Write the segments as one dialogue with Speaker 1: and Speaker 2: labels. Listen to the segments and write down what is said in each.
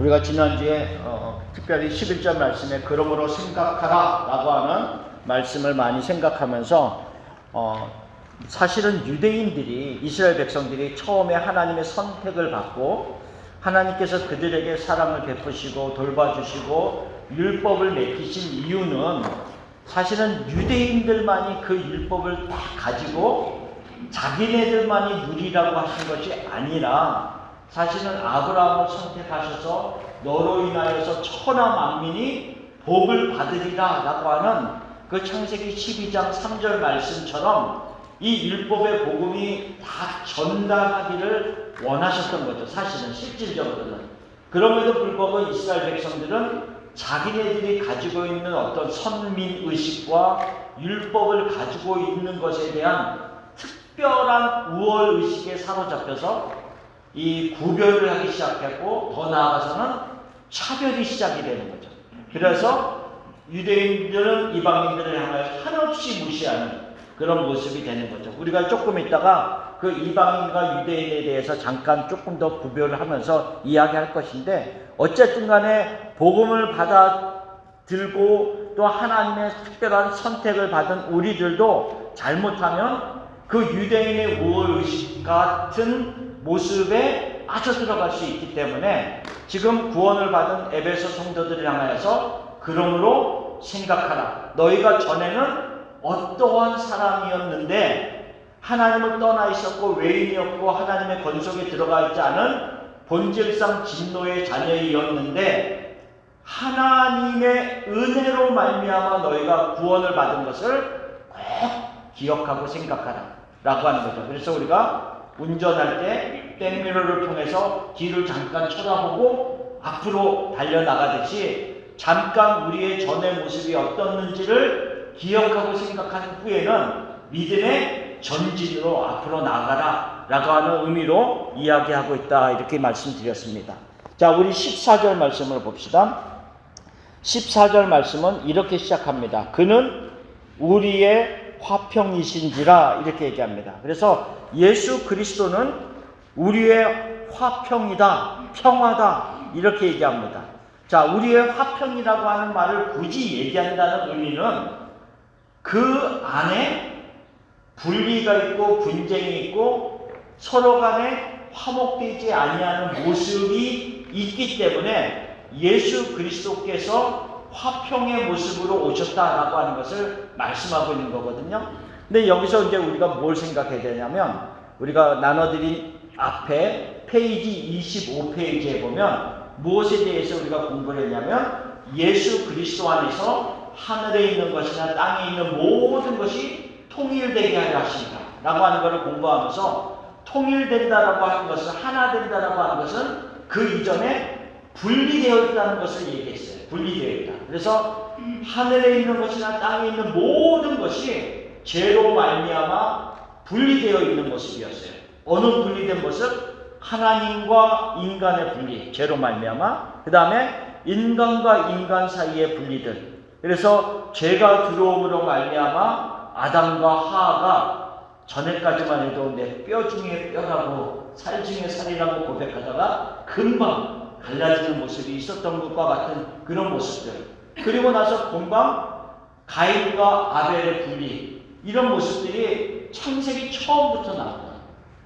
Speaker 1: 우리가 지난주에 특별히 11절 말씀에 그러므로 생각하라 라고 하는 말씀을 많이 생각하면서 사실은 유대인들이, 이스라엘 백성들이 처음에 하나님의 선택을 받고 하나님께서 그들에게 사랑을 베푸시고 돌봐주시고 율법을 맡기신 이유는 사실은 유대인들만이 그 율법을 다 가지고 자기네들만이 누리라고 하신 것이 아니라 사실은 아브라함을 선택하셔서 너로 인하여서 천하 만민이 복을 받으리라 라고 하는 그 창세기 12장 3절 말씀처럼 이 율법의 복음이 다 전달하기를 원하셨던 거죠. 사실은 실질적으로는. 그럼에도 불구하고 이스라엘 백성들은 자기네들이 가지고 있는 어떤 선민의식과 율법을 가지고 있는 것에 대한 특별한 우월의식에 사로잡혀서 이 구별을 하기 시작했고 더 나아가서는 차별이 시작이 되는 거죠. 그래서 유대인들은 이방인들을 향하여 한없이 무시하는 그런 모습이 되는 거죠. 우리가 조금 있다가 그 이방인과 유대인에 대해서 잠깐 조금 더 구별을 하면서 이야기할 것인데, 어쨌든 간에 복음을 받아들고 또 하나님의 특별한 선택을 받은 우리들도 잘못하면 그 유대인의 우월의식 같은 모습에 빠져들어갈 수 있기 때문에 지금 구원을 받은 에베소 성도들을 향하여서 그러므로 생각하라. 너희가 전에는 어떠한 사람이었는데 하나님을 떠나 있었고 외인이었고 하나님의 권속에 들어가 있지 않은 본질상 진노의 자녀이었는데 하나님의 은혜로 말미암아 너희가 구원을 받은 것을 꼭 기억하고 생각하라 라고 하는 거죠. 그래서 우리가 운전할 때 백미러를 통해서 뒤를 잠깐 쳐다보고 앞으로 달려나가듯이 잠깐 우리의 전의 모습이 어떻는지를 기억하고 생각한 후에는 믿음의 전진으로 앞으로 나가라 라고 하는 의미로 이야기하고 있다, 이렇게 말씀드렸습니다. 자, 우리 14절 말씀을 봅시다. 14절 말씀은 이렇게 시작합니다. 그는 우리의 화평이신지라, 이렇게 얘기합니다. 그래서 예수 그리스도는 우리의 화평이다, 평화다, 이렇게 얘기합니다. 자, 우리의 화평이라고 하는 말을 굳이 얘기한다는 의미는 그 안에 분리가 있고 분쟁이 있고 서로 간에 화목되지 아니하는 모습이 있기 때문에 예수 그리스도께서 화평의 모습으로 오셨다라고 하는 것을 말씀하고 있는 거거든요. 근데 여기서 이제 우리가 뭘 생각해야 되냐면, 우리가 나눠드린 앞에 페이지 25페이지에 보면 무엇에 대해서 우리가 공부를 했냐면 예수 그리스도 안에서 하늘에 있는 것이나 땅에 있는 모든 것이 통일되게 하려 하신다 라고 하는 것을 공부하면서, 통일된다라고 하는 것은, 하나 된다라고 하는 것은 그 이전에 분리되어 있다는 것을 얘기했어요. 분리되어 있다. 그래서 하늘에 있는 것이나 땅에 있는 모든 것이 죄로 말미암아 분리되어 있는 모습이었어요. 어느 분리된 모습? 하나님과 인간의 분리, 죄로 말미암아. 그 다음에 인간과 인간 사이의 분리들. 그래서 죄가 들어옴으로 말미암아 아담과 하와가 전에까지만 해도 내 뼈 중에 뼈라고 살 중에 살이라고 고백하다가 금방 갈라지는 모습이 있었던 것과 같은 그런 모습들. 그리고 나서 금방 가인과 아벨의 분리, 이런 모습들이 창세기 처음부터 나옵니다.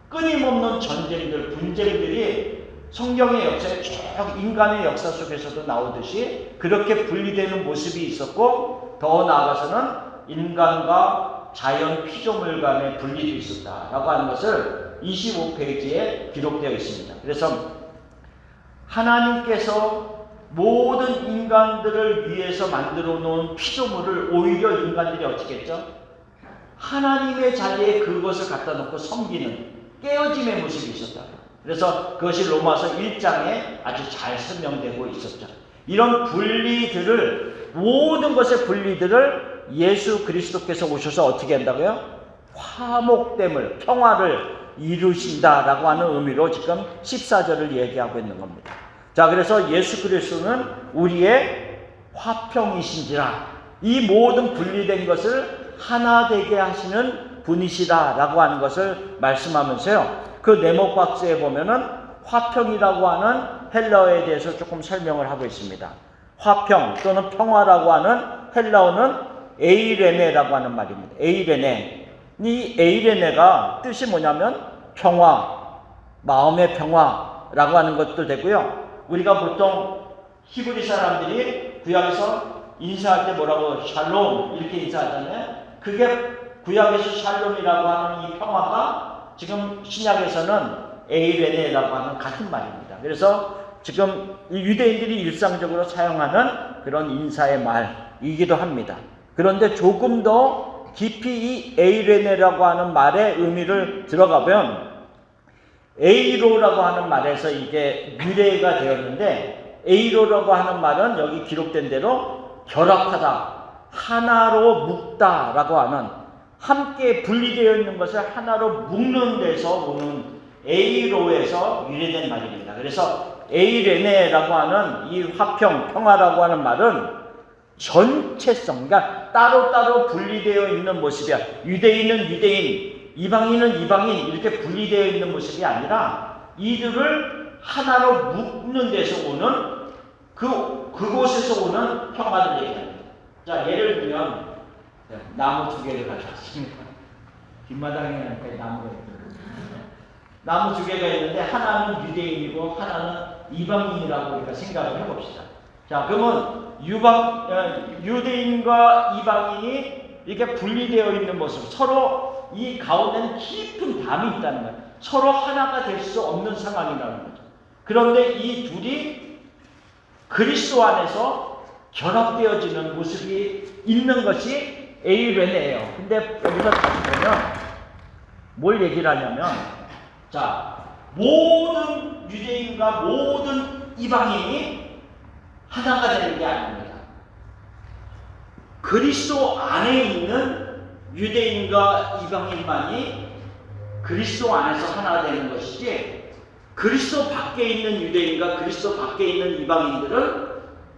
Speaker 1: 끊임없는 전쟁들, 분쟁들이 성경의 역사에 쭉 인간의 역사 속에서도 나오듯이 그렇게 분리되는 모습이 있었고, 더 나아가서는 인간과 자연 피조물 간의 분리도 있었다라고 하는 것을 25페이지에 기록되어 있습니다. 그래서 하나님께서 모든 인간들을 위해서 만들어 놓은 피조물을 오히려 인간들이 어떻게 했죠? 하나님의 자리에 그것을 갖다 놓고 섬기는 깨어짐의 모습이 있었다. 그래서 그것이 로마서 1장에 아주 잘 설명되고 있었죠. 이런 분리들을, 모든 것의 분리들을 예수 그리스도께서 오셔서 어떻게 한다고요? 화목됨을, 평화를 이루신다라고 하는 의미로 지금 14절을 얘기하고 있는 겁니다. 자, 그래서 예수 그리스도는 우리의 화평이신지라, 이 모든 분리된 것을 하나 되게 하시는 분이시다라고 하는 것을 말씀하면서요, 그 네모 박스에 보면은 화평이라고 하는 헬라어에 대해서 조금 설명을 하고 있습니다. 화평 또는 평화라고 하는 헬라어는 에이레네라고 하는 말입니다. 에이레네. 이 에이레네가 뜻이 뭐냐면 평화, 마음의 평화라고 하는 것도 되고요. 우리가 보통 히브리 사람들이 구약에서 인사할 때 뭐라고 샬롬 이렇게 인사하잖아요. 그게 구약에서 샬롬이라고 하는 이 평화가 지금 신약에서는 에이레네라고 하는 같은 말입니다. 그래서 지금 유대인들이 일상적으로 사용하는 그런 인사의 말이기도 합니다. 그런데 조금 더 깊이 이 에이레네라고 하는 말의 의미를 들어가면 에이로라고 하는 말에서 이게 유래가 되었는데, 에이로라고 하는 말은 여기 기록된 대로 결합하다, 하나로 묶다라고 하는, 함께 분리되어 있는 것을 하나로 묶는 데서 오는 에이로에서 유래된 말입니다. 그래서 에이레네라고 하는 이 화평, 평화라고 하는 말은 전체성, 그러니까 따로따로 분리되어 있는 모습이야. 유대인은 유대인, 이방인은 이방인 이렇게 분리되어 있는 모습이 아니라 이들을 하나로 묶는 데서 오는 그곳에서 오는 평화를 얘기합니다. 자, 예를 들면 나무 두 개를 가져왔습니다. 뒷마당에 나무가 있거든요. 나무 두 개가 있는데 하나는 유대인이고 하나는 이방인이라고 우리가 생각을 해봅시다. 자, 그러면 유대인과 이방인이 이렇게 분리되어 있는 모습, 서로 이 가운데는 깊은 담이 있다는 거예요. 서로 하나가 될 수 없는 상황이라는 거죠. 그런데 이 둘이 그리스도 안에서 결합되어지는 모습이 있는 것이 에이레네예요. 근데 여기서 다시 보면 뭘 얘기를 하냐면, 자, 모든 유대인과 모든 이방인이 하나가 되는 게 아닙니다. 그리스도 안에 있는 유대인과 이방인만이 그리스도 안에서 하나가 되는 것이지, 그리스도 밖에 있는 유대인과 그리스도 밖에 있는 이방인들은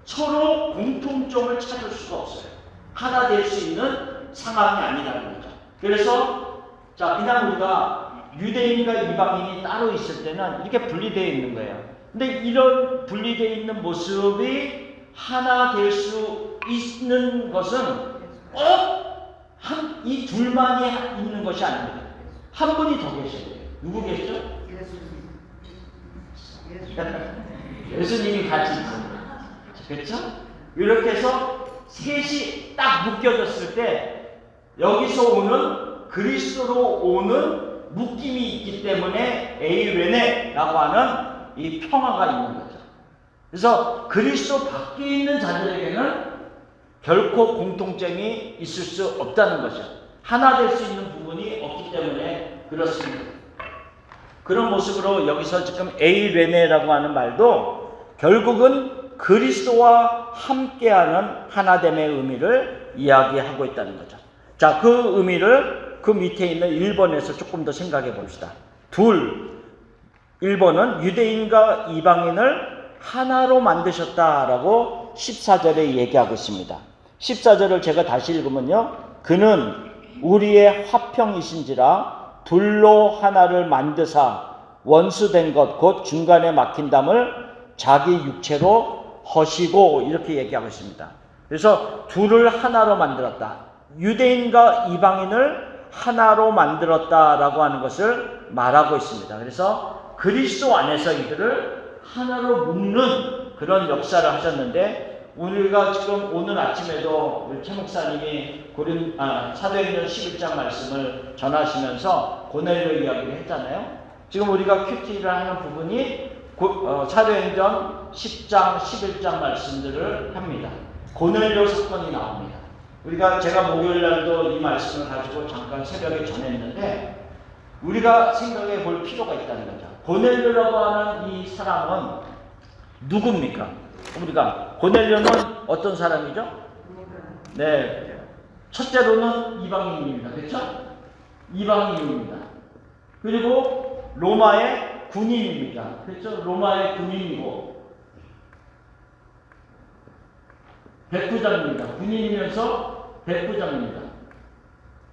Speaker 1: 서로 공통점을 찾을 수가 없어요. 하나 될 수 있는 상황이 아니라는 거죠. 그래서 자, 그냥 우리가 유대인과 이방인이 따로 있을 때는 이렇게 분리되어 있는 거예요. 근데 이런 분리되어 있는 모습이 하나 될 수 있는 것은 이 둘만이 있는 것이 아닙니다. 한 분이 더 계셔야 돼요. 누구 계시죠? 예수님이 같이 있습니다. 그렇죠? 이렇게 해서 셋이 딱 묶여졌을 때 여기서 오는 그리스도로 오는 묶임이 있기 때문에 에이레네라고 하는 이 평화가 있는 거죠. 그래서 그리스도 밖에 있는 자들에게는 결코 공통점이 있을 수 없다는 거죠. 하나 될 수 있는 부분이 없기 때문에 그렇습니다. 그런 모습으로 여기서 지금 에이레네라고 하는 말도 결국은 그리스도와 함께하는 하나됨의 의미를 이야기하고 있다는 거죠. 자, 그 의미를 그 밑에 있는 1번에서 조금 더 생각해 봅시다. 1번은 유대인과 이방인을 하나로 만드셨다라고 14절에 얘기하고 있습니다. 14절을 제가 다시 읽으면요. 그는 우리의 화평이신지라 둘로 하나를 만드사 원수된 것 곧 중간에 막힌 담을 자기 육체로 허시고, 이렇게 얘기하고 있습니다. 그래서 둘을 하나로 만들었다. 유대인과 이방인을 하나로 만들었다라고 하는 것을 말하고 있습니다. 그래서 그리스도 안에서 이들을 하나로 묶는 그런 역사를 하셨는데, 우리가 지금 오늘 아침에도 우리 최 목사님이 사도행전 11장 말씀을 전하시면서 고넬료 이야기를 했잖아요. 지금 우리가 큐티를 하는 부분이 사도행전 10장, 11장 말씀들을 합니다. 고넬료 사건이 나옵니다. 제가 목요일 날도 이 말씀을 가지고 잠깐 새벽에 전했는데, 우리가 생각해 볼 필요가 있다는 거죠. 고넬료라고 하는 이 사람은 누굽니까? 우리가 고넬료는 어떤 사람이죠? 네, 첫째로는 이방인입니다. 그렇죠? 이방인입니다. 그리고 로마의 군인입니다. 그렇죠? 로마의 군인이고 백부장입니다. 군인이면서 백부장입니다.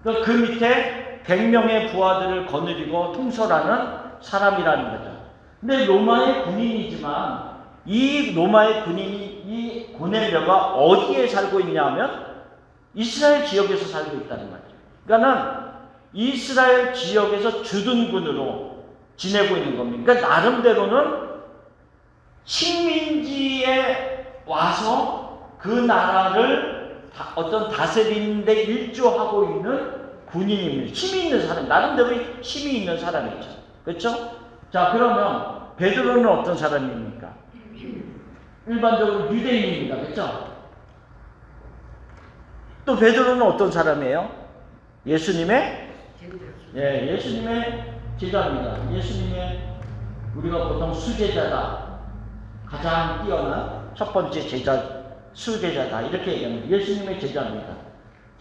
Speaker 1: 그러니까 그 밑에 100명의 부하들을 거느리고 통솔하는 사람이라는 거죠. 근데 로마의 군인이지만 이 로마의 군인이 이 고넬료가 어디에 살고 있냐면 이스라엘 지역에서 살고 있다는 말이죠. 그러니까는 이스라엘 지역에서 주둔군으로 지내고 있는 겁니다. 그러니까 나름대로는 식민지에 와서 그 나라를 어떤 다스리는데 일조하고 있는 군인입니다. 힘이 있는 사람, 나름대로 힘이 있는 사람이죠. 그렇죠? 자, 그러면 베드로는 어떤 사람입니까? 일반적으로 유대인입니다. 그렇죠? 또 베드로는 어떤 사람이에요? 예수님의 제자입니다. 예수님의 우리가 보통 수제자다. 가장 뛰어난 첫 번째 제자, 수제자다. 이렇게 얘기합니다. 예수님의 제자입니다.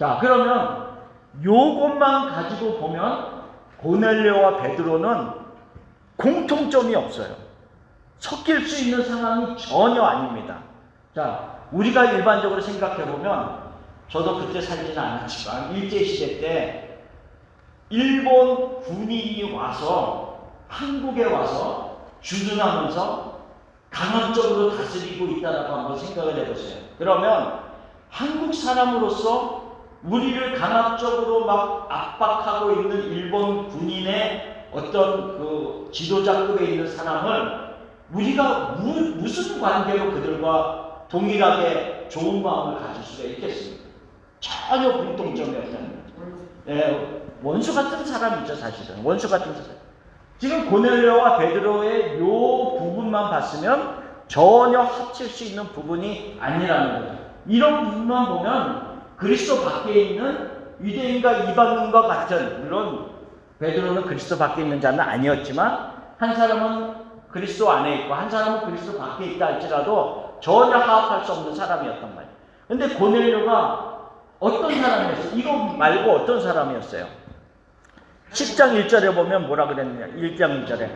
Speaker 1: 자, 그러면 요것만 가지고 보면 고넬료와 베드로는 공통점이 없어요. 섞일 수 있는 상황이 전혀 아닙니다. 자, 우리가 일반적으로 생각해 보면 저도 그때 살지는 않았지만 일제시대 때 일본 군인이 와서 한국에 와서 주둔하면서 강압적으로 다스리고 있다라고 한번 생각을 해보세요. 그러면 한국 사람으로서 우리를 강압적으로 막 압박하고 있는 일본 군인의 어떤 그 지도자급에 있는 사람을 우리가 무슨 관계로 그들과 동일하게 좋은 마음을 가질 수가 있겠습니까? 전혀 공통점이 없다는 거죠. 원수 같은 사람이죠, 사실은. 원수 같은 사람. 지금 고넬료와 베드로의 요 부분만 봤으면 전혀 합칠 수 있는 부분이 아니라는 거죠. 이런 부분만 보면 그리스도 밖에 있는 유대인과 이방인과 같은, 물론 베드로는 그리스도 밖에 있는 자는 아니었지만 한 사람은 그리스도 안에 있고 한 사람은 그리스도 밖에 있다 할지라도 전혀 화합할 수 없는 사람이었단 말이에요. 근데 고넬료가 어떤 사람이었어요? 이거 말고 어떤 사람이었어요? 10장 1절에 보면 뭐라 그랬느냐? 1장 1절에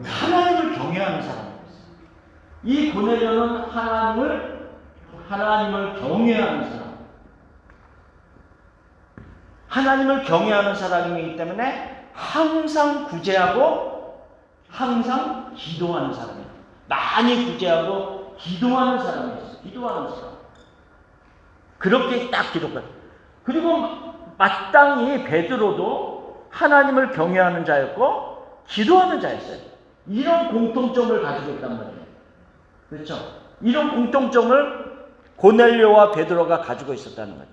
Speaker 1: 하나님을 경외하는 사람이었어요. 이 고넬료는 하나님을 경외하는 사람. 하나님을 경외하는 사람이기 때문에 항상 구제하고 항상 기도하는 사람이에요. 많이 구제하고 기도하는 사람이었어요. 기도하는 사람. 그렇게 딱 기록해요. 그리고 마땅히 베드로도 하나님을 경외하는 자였고 기도하는 자였어요. 이런 공통점을 가지고 있단 말이에요. 그렇죠? 이런 공통점을 고넬료와 베드로가 가지고 있었다는 거예요.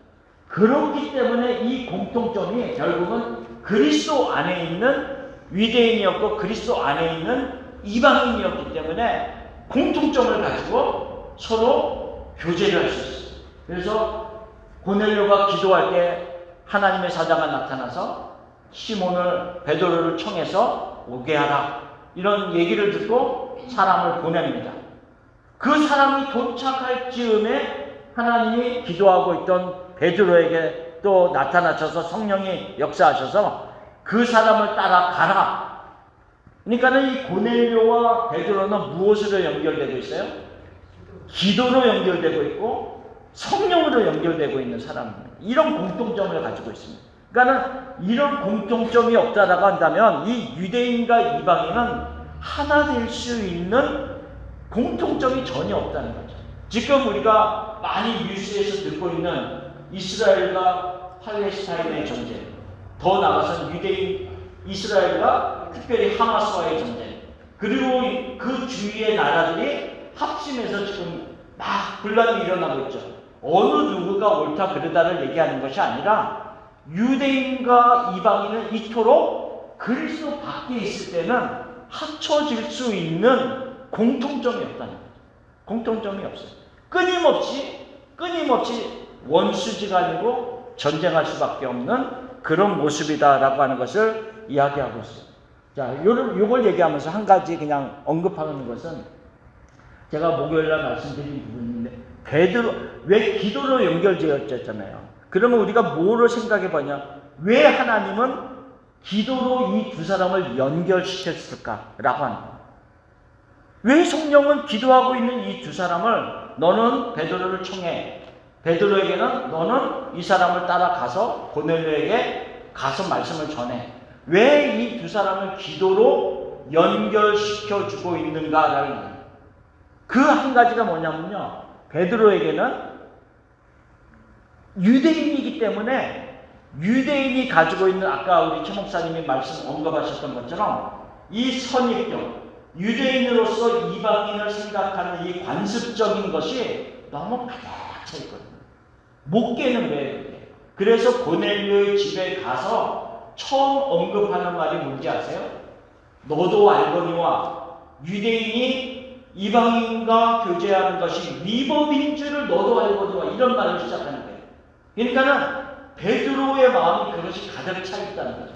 Speaker 1: 그렇기 때문에 이 공통점이 결국은 그리스도 안에 있는 유대인이었고 그리스도 안에 있는 이방인이었기 때문에 공통점을 가지고 서로 교제를 할 수 있어요. 그래서 고넬료가 기도할 때 하나님의 사자가 나타나서 시몬을 베드로를 청해서 오게 하라 이런 얘기를 듣고 사람을 보냅니다. 그 사람이 도착할 즈음에 하나님이 기도하고 있던 베드로에게 또 나타나셔서 성령이 역사하셔서 그 사람을 따라가라. 그러니까는 이 고넬료와 베드로는 무엇으로 연결되고 있어요? 기도로 연결되고 있고 성령으로 연결되고 있는 사람입니다. 이런 공통점을 가지고 있습니다. 그러니까는 이런 공통점이 없다라고 한다면 이 유대인과 이방인은 하나 될 수 있는 공통점이 전혀 없다는 거죠. 지금 우리가 많이 뉴스에서 듣고 있는 이스라엘과 팔레스타인의 전쟁, 더 나아가서는 유대인 이스라엘과 특별히 하마스와의 전쟁, 그리고 그 주위의 나라들이 합심해서 지금 막 분란이 일어나고 있죠. 어느 누구가 옳다 그르다를 얘기하는 것이 아니라 유대인과 이방인은 이토록 그리스도 밖에 있을 때는 합쳐질 수 있는 공통점이 없다는 거죠. 공통점이 없어요. 끊임없이 원수지간이고 전쟁할 수밖에 없는 그런 모습이다라고 하는 것을 이야기하고 있어요. 자, 요걸 얘기하면서 한 가지 그냥 언급하는 것은 제가 목요일날 말씀드린 부분인데 베드로 왜 기도로 연결되었잖아요. 그러면 우리가 뭐를 생각해 보냐? 왜 하나님은 기도로 이 두 사람을 연결시켰을까라고 하는 거예요. 왜 성령은 기도하고 있는 이 두 사람을 너는 베드로를 청해. 베드로에게는 너는 이 사람을 따라가서 고넬료에게 가서 말씀을 전해. 왜 이 두 사람을 기도로 연결시켜주고 있는가라는 그 한 가지가 뭐냐면요. 베드로에게는 유대인이기 때문에 유대인이 가지고 있는 아까 우리 최 목사님이 말씀 언급하셨던 것처럼 이 선입견, 유대인으로서 이방인을 생각하는 이 관습적인 것이 너무 가득 차 있거든요. 못 깨는 거예요. 그래서 고넬료의 집에 가서 처음 언급하는 말이 뭔지 아세요? 너도 알거니와 유대인이 이방인과 교제하는 것이 위법인 줄을 너도 알거니와 이런 말을 시작하는 거예요. 그러니까는 베드로의 마음이 그것이 가득 차 있다는 거죠.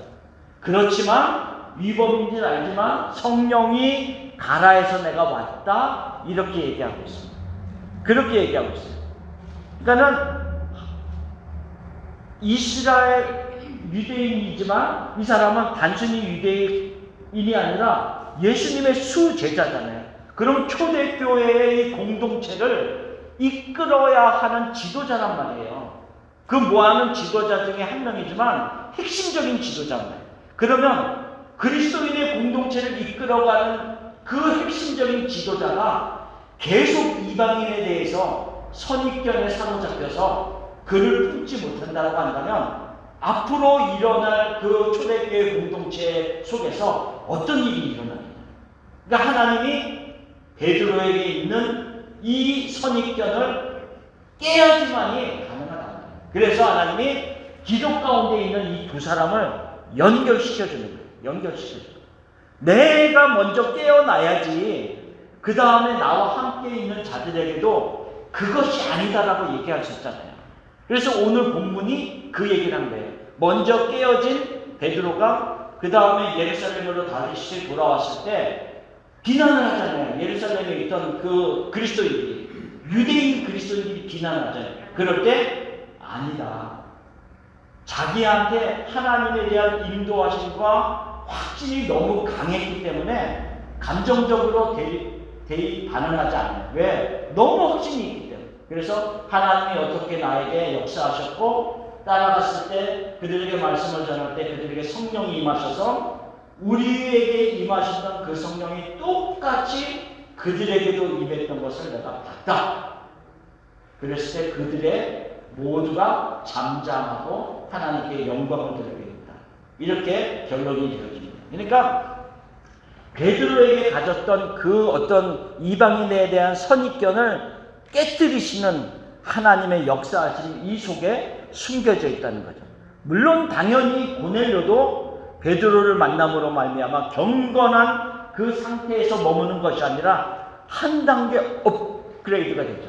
Speaker 1: 그렇지만 위법인지는 알지만 성령이 가라 해서 내가 왔다 이렇게 얘기하고 있습니다. 그렇게 얘기하고 있어요. 그러니까는 이스라엘 유대인이지만 이 사람은 단순히 유대인이 아니라 예수님의 수제자잖아요. 그럼 초대교회의 공동체를 이끌어야 하는 지도자란 말이에요. 그 모아는 지도자 중에 한 명이지만 핵심적인 지도자입니다. 그러면 그리스도인의 공동체를 이끌어가는 그 핵심적인 지도자가 계속 이방인에 대해서 선입견에 사로잡혀서 그를 품지 못한다고 한다면 앞으로 일어날 그 초대교회 공동체 속에서 어떤 일이 일어납니까? 그러니까 하나님이 베드로에게 있는 이 선입견을 깨야지만이 가능하다. 그래서 하나님이 기록 가운데 있는 이 두 사람을 연결시켜주는 거예요. 연결시켜주는 거예요. 내가 먼저 깨어나야지 그 다음에 나와 함께 있는 자들에게도 그것이 아니다라고 얘기하셨잖아요. 그래서 오늘 본문이 그 얘기를 한 거예요. 먼저 깨어진 베드로가 그 다음에 예루살렘으로 다시 돌아왔을 때 비난을 하잖아요. 예루살렘에 있던 그 그리스도인들이, 유대인 그리스도인들이 비난을 하잖아요. 그럴 때 아니다. 자기한테 하나님에 대한 인도하심과 확신이 너무 강했기 때문에 감정적으로 반응하지 않아요. 왜? 너무 확신이 있기 때문에. 그래서 하나님이 어떻게 나에게 역사하셨고 따라갔을 때 그들에게 말씀을 전할 때 그들에게 성령이 임하셔서 우리에게 임하셨던 그 성령이 똑같이 그들에게도 임했던 것을 내가 봤다. 그랬을 때 그들의 모두가 잠잠하고 하나님께 영광을 드리게 된다. 이렇게 결론이 되어집니다. 그러니까 베드로에게 가졌던 그 어떤 이방인에 대한 선입견을 깨뜨리시는 하나님의 역사하심이 이 속에 숨겨져 있다는 거죠. 물론 당연히 고넬료도 베드로를 만남으로 말미암아 경건한 그 상태에서 머무는 것이 아니라 한 단계 업그레이드가 되죠.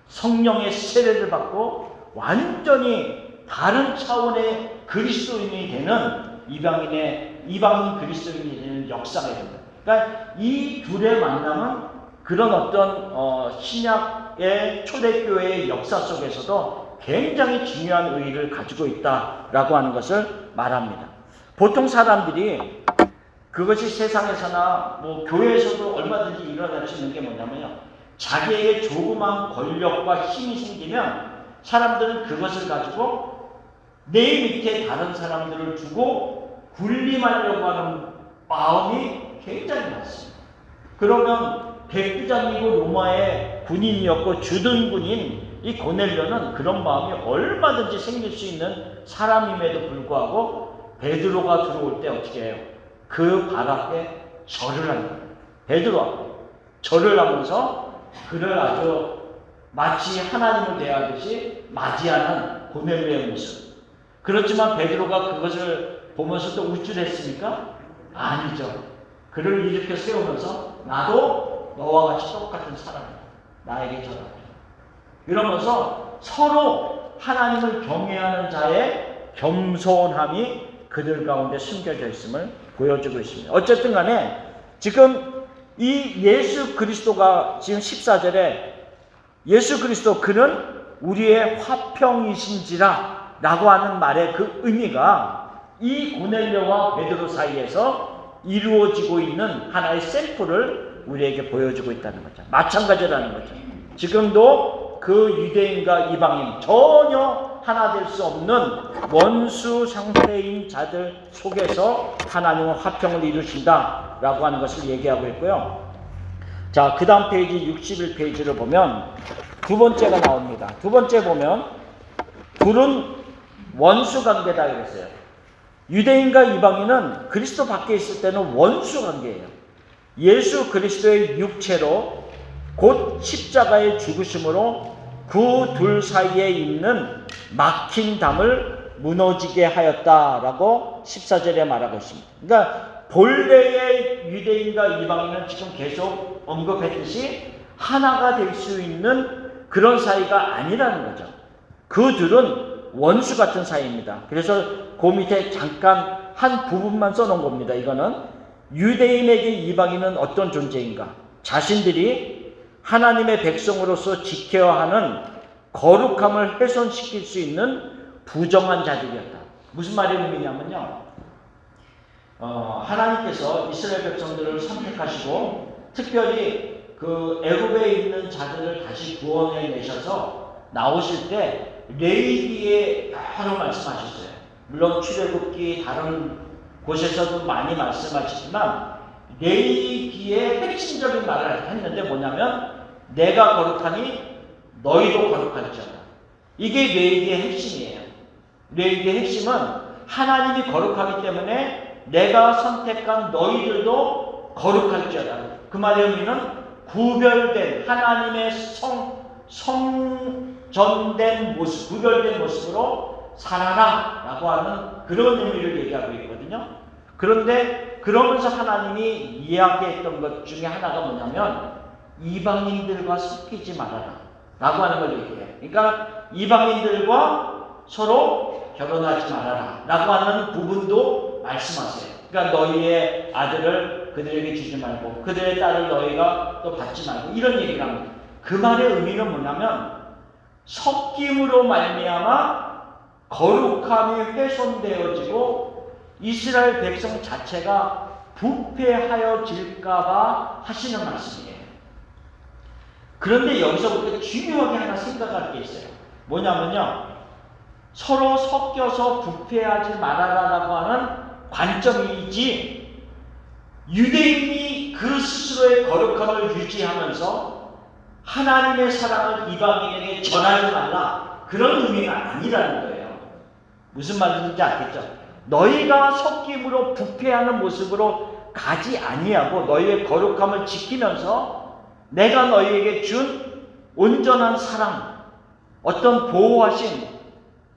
Speaker 1: 성령의 세례를 받고 완전히 다른 차원의 그리스도인이 되는 이방인 그리스도인이 되는 역사가 됩니다. 그러니까 이 둘의 만남은 그런 어떤 신약의 초대교회의 역사 속에서도 굉장히 중요한 의의를 가지고 있다라고 하는 것을 말합니다. 보통 사람들이 그것이 세상에서나 뭐 교회에서도 얼마든지 일어날 수 있는 게 뭐냐면요. 자기에게 조그만 권력과 힘이 생기면 사람들은 그것을 가지고 내 밑에 다른 사람들을 두고 군림하려고 하는 마음이 굉장히 많습니다. 그러면 백부장이고 로마의 군인이었고 주둔 군인 이 고넬료는 그런 마음이 얼마든지 생길 수 있는 사람임에도 불구하고 베드로가 들어올 때 어떻게 해요? 그 발 앞에 절을 합니다. 베드로가 절을 하면서 그를 아주 마치 하나님을 대하듯이 맞이하는 고넬료의 모습. 그렇지만 베드로가 그것을 보면서도 우쭐했습니까? 아니죠. 그를 일으켜 세우면서 나도 너와 같이 똑같은 사람이다. 나에게 절하라. 이러면서 서로 하나님을 경외하는 자의 겸손함이 그들 가운데 숨겨져 있음을 보여주고 있습니다. 어쨌든 간에 지금 이 예수 그리스도가 지금 14절에 예수 그리스도 그는 우리의 화평이신지라 라고 하는 말의 그 의미가 이 고넬료와 베드로 사이에서 이루어지고 있는 하나의 샘플을 우리에게 보여주고 있다는 거죠. 마찬가지라는 거죠. 지금도 그 유대인과 이방인 전혀 하나 될 수 없는 원수 상태인 자들 속에서 하나님은 화평을 이루신다라고 하는 것을 얘기하고 있고요. 자, 그 다음 페이지 61페이지를 보면 두 번째가 나옵니다. 두 번째 보면 둘은 원수 관계다 그랬어요. 유대인과 이방인은 그리스도 밖에 있을 때는 원수 관계예요. 예수 그리스도의 육체로 곧 십자가의 죽으심으로 그 둘 사이에 있는 막힌 담을 무너지게 하였다라고 14절에 말하고 있습니다. 그러니까 본래의 유대인과 이방인은 지금 계속 언급했듯이 하나가 될 수 있는 그런 사이가 아니라는 거죠. 그 둘은 원수 같은 사이입니다. 그래서 그 밑에 잠깐 한 부분만 써놓은 겁니다. 이거는 유대인에게 이방인은 어떤 존재인가? 자신들이 하나님의 백성으로서 지켜야 하는 거룩함을 훼손시킬 수 있는 부정한 자들이었다. 무슨 말의 의미냐면요. 하나님께서 이스라엘 백성들을 선택하시고 특별히 그 애굽에 있는 자들을 다시 구원해 내셔서 나오실 때 레위기에 여러 말씀하셨어요. 물론 출애굽기 다른 곳에서도 많이 말씀하시지만 레위기의 핵심적인 말을 했는데 뭐냐면 내가 거룩하니 너희도 거룩할지어다. 이게 레위기의 핵심이에요. 레위기의 핵심은 하나님이 거룩하기 때문에 내가 선택한 너희들도 거룩할지어다. 그 말의 의미는 구별된 하나님의 성전된 모습, 구별된 모습으로 살아라 라고 하는 그런 의미를 얘기하고 있거든요. 그런데 그러면서 하나님이 이야기했던 것 중에 하나가 뭐냐면 이방인들과 섞이지 말아라 라고 하는 걸 얘기해요. 그러니까 이방인들과 서로 결혼하지 말아라 라고 하는 부분도 말씀하세요. 그러니까 너희의 아들을 그들에게 주지 말고 그들의 딸을 너희가 또 받지 말고 이런 얘기를 합니다. 그 말의 의미는 뭐냐면 섞임으로 말미암아 거룩함이 훼손되어지고 이스라엘 백성 자체가 부패하여질까봐 하시는 말씀이에요. 그런데 여기서부터 중요하게 하나 생각할 게 있어요. 뭐냐면요. 서로 섞여서 부패하지 말아라라고 하는 관점이지 유대인이 그 스스로의 거룩함을 유지하면서 하나님의 사랑을 이방인에게 전하지 말라 그런 의미가 아니라는 거예요. 무슨 말인지 알겠죠? 너희가 섞임으로 부패하는 모습으로 가지 아니하고 너희의 거룩함을 지키면서 내가 너희에게 준 온전한 사랑, 어떤 보호하신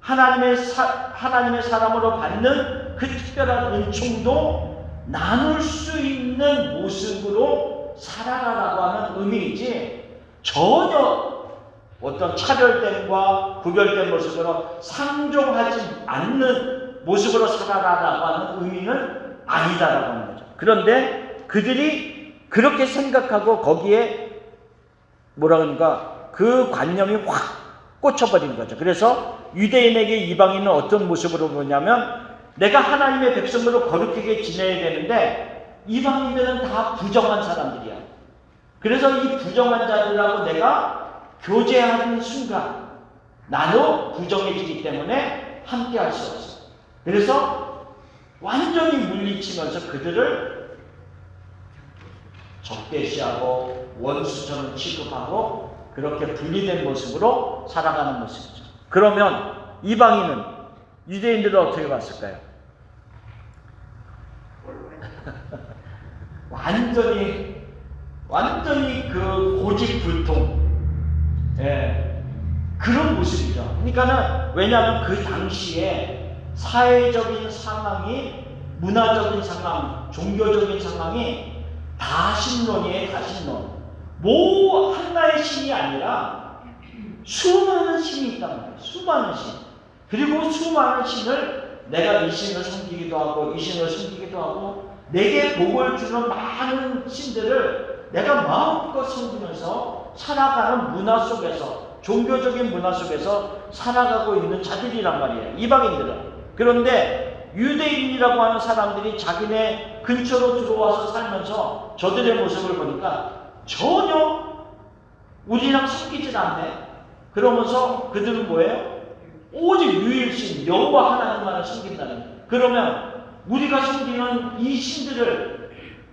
Speaker 1: 하나님의 사람으로 받는 그 특별한 은총도 나눌 수 있는 모습으로 살아가라고 하는 의미이지 전혀 어떤 차별됨과 구별된 모습으로 상종하지 않는 모습으로 살아가라고 하는 의미는 아니다라고 하는 거죠. 그런데 그들이 그렇게 생각하고 거기에 뭐라 그러는가 그 관념이 확 꽂혀버린 거죠. 그래서 유대인에게 이방인은 어떤 모습으로 보냐면 내가 하나님의 백성으로 거룩하게 지내야 되는데 이방인들은 다 부정한 사람들이야. 그래서 이 부정한 자들하고 내가 교제하는 순간 나도 부정해지기 때문에 함께 할 수 없어. 그래서 완전히 물리치면서 그들을 적대시하고 원수처럼 취급하고 그렇게 분리된 모습으로 살아가는 모습이죠. 그러면 이방인은 유대인들을 어떻게 봤을까요? 완전히 그 고집불통, 그런 모습이죠. 그러니까는 왜냐하면 그 당시에 사회적인 상황이, 문화적인 상황, 종교적인 상황이 다신론이에요. 다신론. 뭐 하나의 신이 아니라 수많은 신이 있단 말이에요. 수많은 신. 그리고 수많은 신을 내가 이 신을 섬기기도 하고 이 신을 섬기기도 하고 내게 복을 주는 많은 신들을 내가 마음껏 섬기면서 살아가는 문화 속에서, 종교적인 문화 속에서 살아가고 있는 자들이란 말이에요. 이방인들은. 그런데 유대인이라고 하는 사람들이 자기네 근처로 들어와서 살면서 저들의 모습을 보니까 전혀 우리랑 섞이질 않네. 그러면서 그들은 뭐예요? 오직 유일신 여호와 하나님만을 섬긴다는. 그러면 우리가 섬기는 이 신들을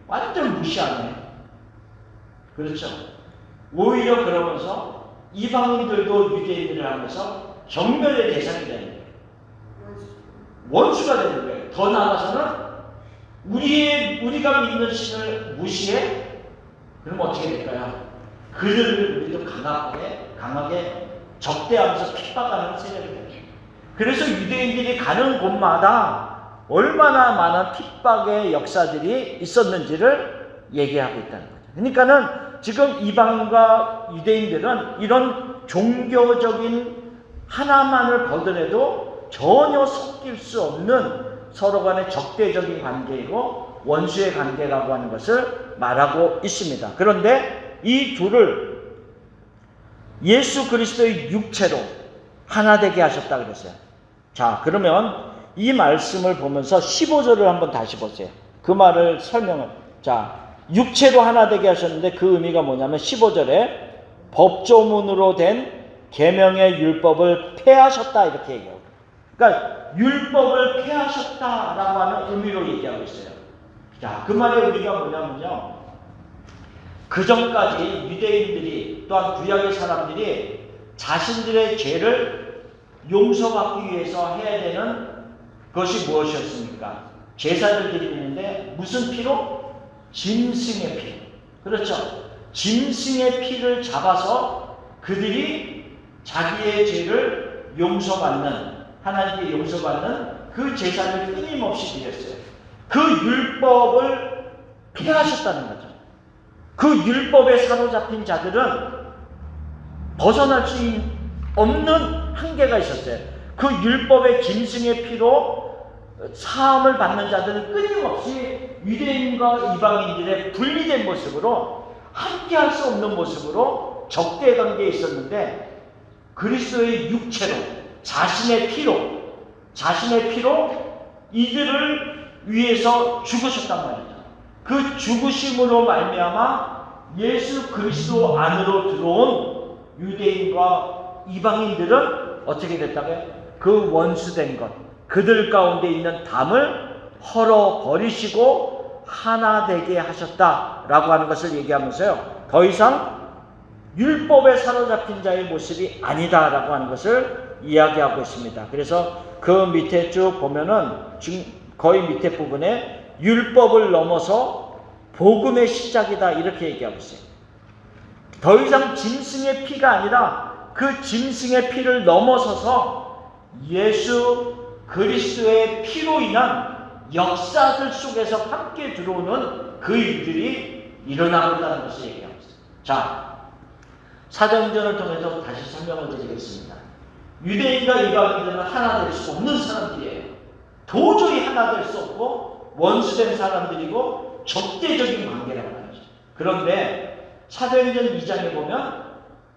Speaker 1: 완전 무시하네. 그렇죠? 오히려 그러면서 이방인들도 유대인들을 하면서 경멸의 대상이 되는 거예요. 원수가 되는 거예요. 더 나아가서는 우리가 믿는 신을 무시해? 그럼 어떻게 될까요? 그들을 우리도 강하게 적대하면서 핍박하는 세력이 됩니다. 그래서 유대인들이 가는 곳마다 얼마나 많은 핍박의 역사들이 있었는지를 얘기하고 있다는 거죠. 그러니까는 지금 이방인과 유대인들은 이런 종교적인 하나만을 보더라도 전혀 섞일 수 없는 서로 간의 적대적인 관계이고 원수의 관계라고 하는 것을 말하고 있습니다. 그런데 이 둘을 예수 그리스도의 육체로 하나 되게 하셨다 그랬어요. 자, 그러면 이 말씀을 보면서 15절을 한번 다시 보세요. 그 말을 설명을. 자, 육체로 하나 되게 하셨는데 그 의미가 뭐냐면 15절에 법조문으로 된 계명의 율법을 폐하셨다 이렇게 얘기해요. 그러니까 율법을 폐하셨다라고 하는 의미로 얘기하고 있어요. 자, 그 말의 의미가 뭐냐면요. 그 전까지 유대인들이 또한 구약의 사람들이 자신들의 죄를 용서받기 위해서 해야 되는 것이 무엇이었습니까? 제사를 드리는데 무슨 피로? 짐승의 피. 그렇죠. 짐승의 피를 잡아서 그들이 자기의 죄를 용서받는, 하나님께 용서받는 그 제사를 끊임없이 드렸어요. 그 율법을 폐하셨다는 거죠. 그 율법에 사로잡힌 자들은 벗어날 수 없는 한계가 있었어요. 그 율법의 짐승의 피로 사함을 받는 자들은 끊임없이 유대인과 이방인들의 분리된 모습으로 함께할 수 없는 모습으로 적대 관계에 있었는데 그리스도의 육체로 자신의 피로 이들을 위해서 죽으셨단 말이죠. 그 죽으심으로 말미암아 예수 그리스도 안으로 들어온 유대인과 이방인들은 어떻게 됐다고요? 그 원수된 것, 그들 가운데 있는 담을 헐어버리시고 하나 되게 하셨다라고 하는 것을 얘기하면서요. 더 이상 율법에 사로잡힌 자의 모습이 아니다라고 하는 것을 이야기하고 있습니다. 그래서 그 밑에 쭉 보면은 지금 거의 밑에 부분에 율법을 넘어서 복음의 시작이다 이렇게 얘기하고 있어요. 더 이상 짐승의 피가 아니라 그 짐승의 피를 넘어서서 예수 그리스도의 피로 인한 역사들 속에서 함께 들어오는 그 일들이 일어나고 있다는 것을 얘기하고 있어요. 자, 사도행전을 통해서 다시 설명을 드리겠습니다. 유대인과 이방인들은 하나 될 수 없는 사람들이에요. 도저히 하나 될 수 없고 원수된 사람들이고 적대적인 관계라고 하죠. 그런데 사도행전 2장에 보면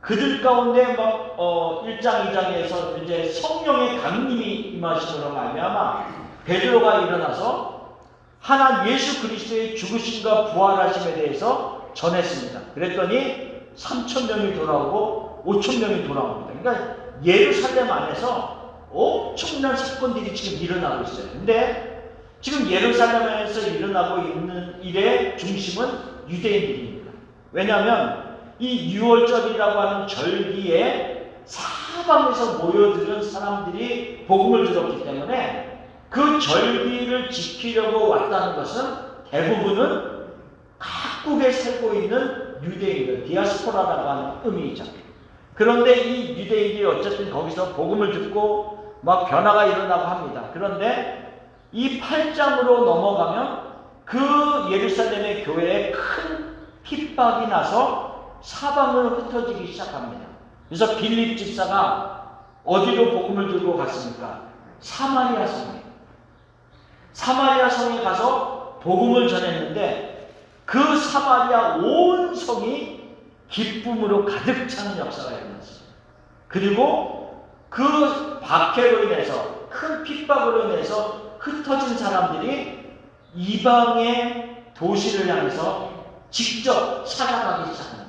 Speaker 1: 그들 가운데 1장, 2장에서 이제 성령의 강림이 임하심으로 말미암아 베드로가 일어나서 하나 예수 그리스도의 죽으심과 부활하심에 대해서 전했습니다. 그랬더니 3,000명이 돌아오고 5,000명이 돌아옵니다. 그러니까 예루살렘 안에서 엄청난 사건들이 지금 일어나고 있어요. 근데 지금 예루살렘에서 일어나고 있는 일의 중심은 유대인들입니다. 왜냐하면 이 유월절이라고 하는 절기에 사방에서 모여드는 사람들이 복음을 들었기 때문에 그 절기를 지키려고 왔다는 것은 대부분은 각국에 살고 있는 유대인들, 디아스포라라고 하는 의미이죠. 그런데 이 유대인들이 어쨌든 거기서 복음을 듣고 막 변화가 일어나고 합니다. 그런데 이 8장으로 넘어가면 그 예루살렘의 교회에 큰 핍박이 나서 사방으로 흩어지기 시작합니다. 그래서 빌립 집사가 어디로 복음을 들고 갔습니까? 사마리아 성에. 사마리아 성에 가서 복음을 전했는데 그 사마리아 온 성이 기쁨으로 가득 차는 역사가 일어났어요. 그리고 그 박해로 인해서 큰 핍박으로 인해서 흩어진 사람들이 이방의 도시를 향해서 직접 찾아가기 시작합니다.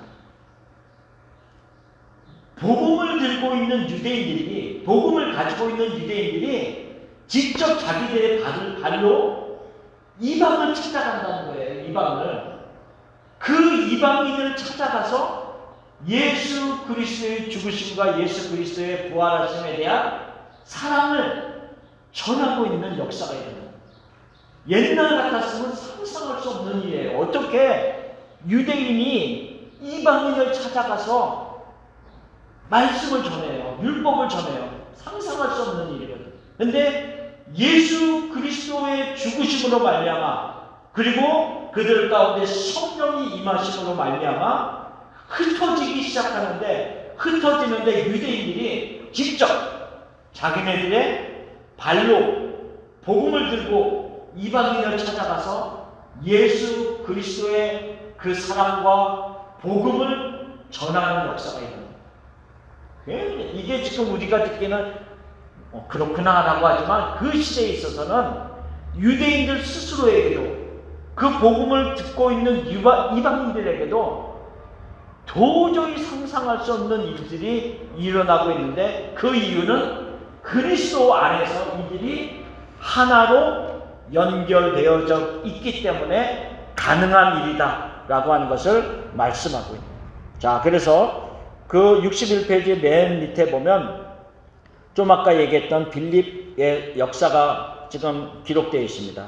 Speaker 1: 복음을 들고 있는 유대인들이, 복음을 가지고 있는 유대인들이 직접 자기들의 발로 이방을 찾아간다는 거예요. 이방을. 그 이방인을 찾아가서 예수 그리스도의 죽으심과 예수 그리스도의 부활하심에 대한 사랑을 전하고 있는 역사가 일어나요. 옛날 같았으면 상상할 수 없는 일이에요. 어떻게 유대인이 이방인을 찾아가서 말씀을 전해요. 율법을 전해요. 상상할 수 없는 일이거든요. 근데 예수 그리스도의 죽으심으로 말미암아, 그리고 그들 가운데 성령이 임하심으로 말미암아 흩어지기 시작하는데, 흩어지는데 유대인들이 직접 자기네들의 발로 복음을 들고 이방인을 찾아가서 예수 그리스도의 그 사랑과 복음을 전하는 역사가 있는. 이게 지금 우리가 듣기는 그렇구나 라고 하지만, 그 시대에 있어서는 유대인들 스스로에게도, 그 복음을 듣고 있는 이방인들에게도 도저히 상상할 수 없는 일들이 일어나고 있는데, 그 이유는 그리스도 안에서 이들이 하나로 연결되어져 있기 때문에 가능한 일이다 라고 하는 것을 말씀하고 있습니다. 자, 그래서 그 61페이지 맨 밑에 보면 좀 아까 얘기했던 빌립의 역사가 지금 기록되어 있습니다.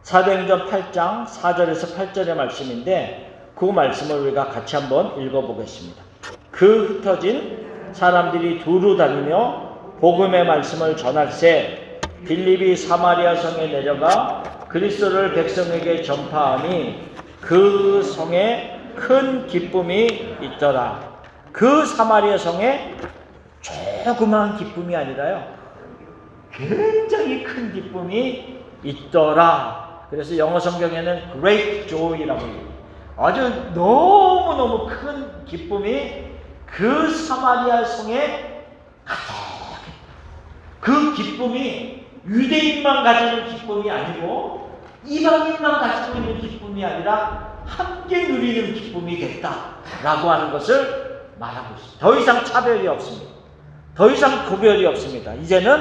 Speaker 1: 사도행전 8장 4절에서 8절의 말씀인데, 그 말씀을 우리가 같이 한번 읽어보겠습니다. 그 흩어진 사람들이 두루 다니며 복음의 말씀을 전할새 빌립이 사마리아 성에 내려가 그리스도를 백성에게 전파하니 그 성에 큰 기쁨이 있더라. 그 사마리아 성에 조그마한 기쁨이 아니라요, 굉장히 큰 기쁨이 있더라. 그래서 영어 성경에는 great joy라고 해요. 아주 너무너무 큰 기쁨이 그 사마리아 성에 가득했다. 그 기쁨이 유대인만 가지는 기쁨이 아니고 이방인만 가지고 있는 기쁨이 아니라 함께 누리는 기쁨이 됐다라고 하는 것을 말하고 있습니다. 더 이상 차별이 없습니다. 더 이상 구별이 없습니다. 이제는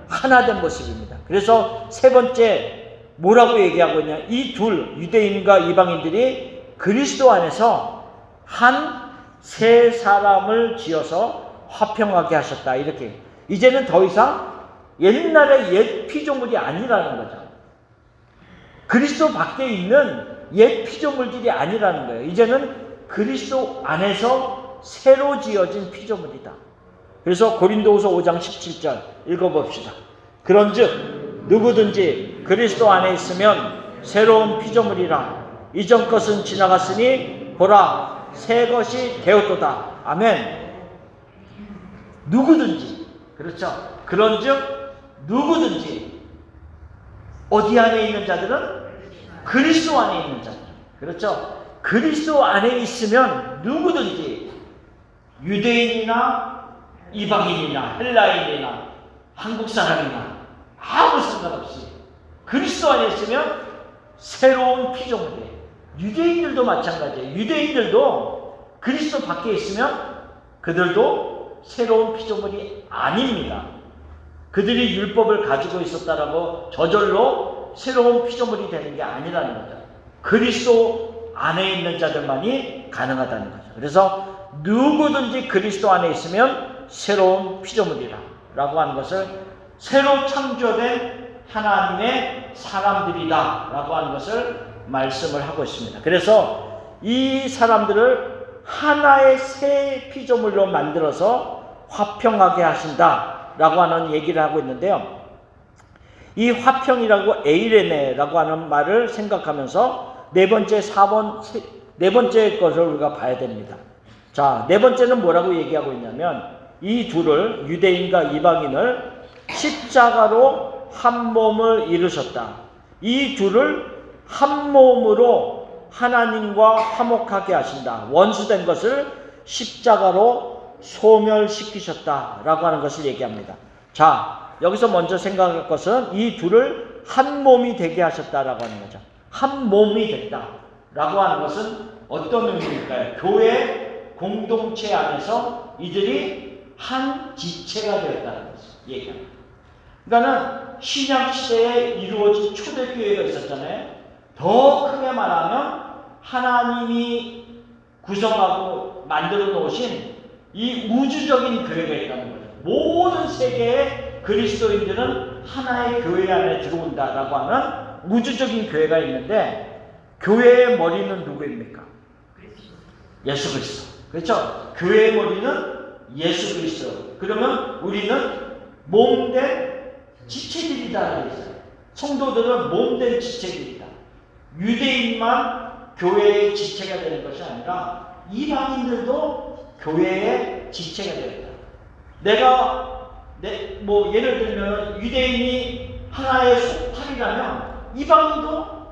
Speaker 1: 하나된 모습입니다. 그래서 세 번째 뭐라고 얘기하고 있냐, 이 둘, 유대인과 이방인들이 그리스도 안에서 한 세 사람을 지어서 화평하게 하셨다. 이렇게. 이제는 더 이상 옛날의 옛 피조물이 아니라는 거죠. 그리스도 밖에 있는 옛 피조물들이 아니라는 거예요. 이제는 그리스도 안에서 새로 지어진 피조물이다. 그래서 고린도후서 5장 17절 읽어봅시다. 그런즉 누구든지 그리스도 안에 있으면 새로운 피조물이라. 이전 것은 지나갔으니 보라 새 것이 되었도다. 아멘. 누구든지, 그렇죠. 그런즉 누구든지, 어디 안에 있는 자들은? 그리스도 안에 있는 자들. 그렇죠. 그리스도 안에 있으면 누구든지, 유대인이나 이방인이나 헬라인이나 한국 사람이나 아무 상관없이 그리스도 안에 있으면 새로운 피조물이에요. 유대인들도 마찬가지예요. 유대인들도 그리스도 밖에 있으면 그들도 새로운 피조물이 아닙니다. 그들이 율법을 가지고 있었다라고 저절로 새로운 피조물이 되는 게 아니라는 거죠. 그리스도 안에 있는 자들만이 가능하다는 거죠. 그래서 누구든지 그리스도 안에 있으면 새로운 피조물이라 라고 하는 것을, 새로 창조된 하나님의 사람들이다 라고 하는 것을 말씀을 하고 있습니다. 그래서 이 사람들을 하나의 새 피조물로 만들어서 화평하게 하신다 라고 하는 얘기를 하고 있는데요. 이 화평이라고 에이레네라고 하는 말을 생각하면서 네 번째 것을 우리가 봐야 됩니다. 자, 네 번째는 뭐라고 얘기하고 있냐면, 이 둘을, 유대인과 이방인을 십자가로 한 몸을 이루셨다. 이 둘을 한 몸으로 하나님과 화목하게 하신다. 원수된 것을 십자가로 소멸시키셨다라고 하는 것을 얘기합니다. 자, 여기서 먼저 생각할 것은 이 둘을 한 몸이 되게 하셨다라고 하는 거죠. 한 몸이 됐다라고 하는 것은 어떤 의미일까요? 교회 공동체 안에서 이들이 한 지체가 되었다는 것을 얘기합니다. 그러니까는 신약 시대에 이루어진 초대교회가 있었잖아요. 더 크게 말하면 하나님이 구성하고 만들어 놓으신 이 우주적인 교회가 있다는 거예요. 모든 세계의 그리스도인들은 하나의 교회 안에 들어온다라고 하는 우주적인 교회가 있는데, 교회의 머리는 누구입니까? 예수 그리스도. 그렇죠? 교회의 머리는 예수 그리스도. 그러면 우리는 몸된 지체들이다 그랬어요. 성도들은 몸된 지체들이다. 유대인만 교회의 지체가 되는 것이 아니라 이방인들도 교회의 지체가 되었다. 예를 들면 유대인이 하나의 속팔이라면 이방인도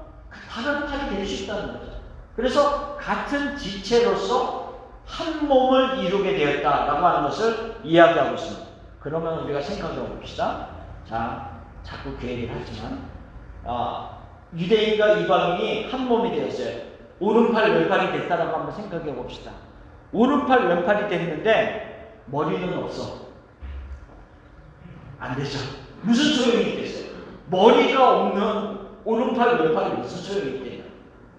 Speaker 1: 다른 팔이 될 수 있다는 거죠. 그래서 같은 지체로서 한 몸을 이루게 되었다라고 하는 것을 이야기하고 있습니다. 그러면 우리가 생각해 봅시다. 자, 자꾸 그 얘기를 하지만 유대인과 이방인이 한 몸이 되었어요. 오른팔 왼팔이 됐다라고 한번 생각해 봅시다. 오른팔 왼팔이 됐는데 머리는 없어. 안 되죠. 무슨 소용이 있겠어요? 머리가 없는 오른팔 왼팔이 무슨 소용이 있겠냐.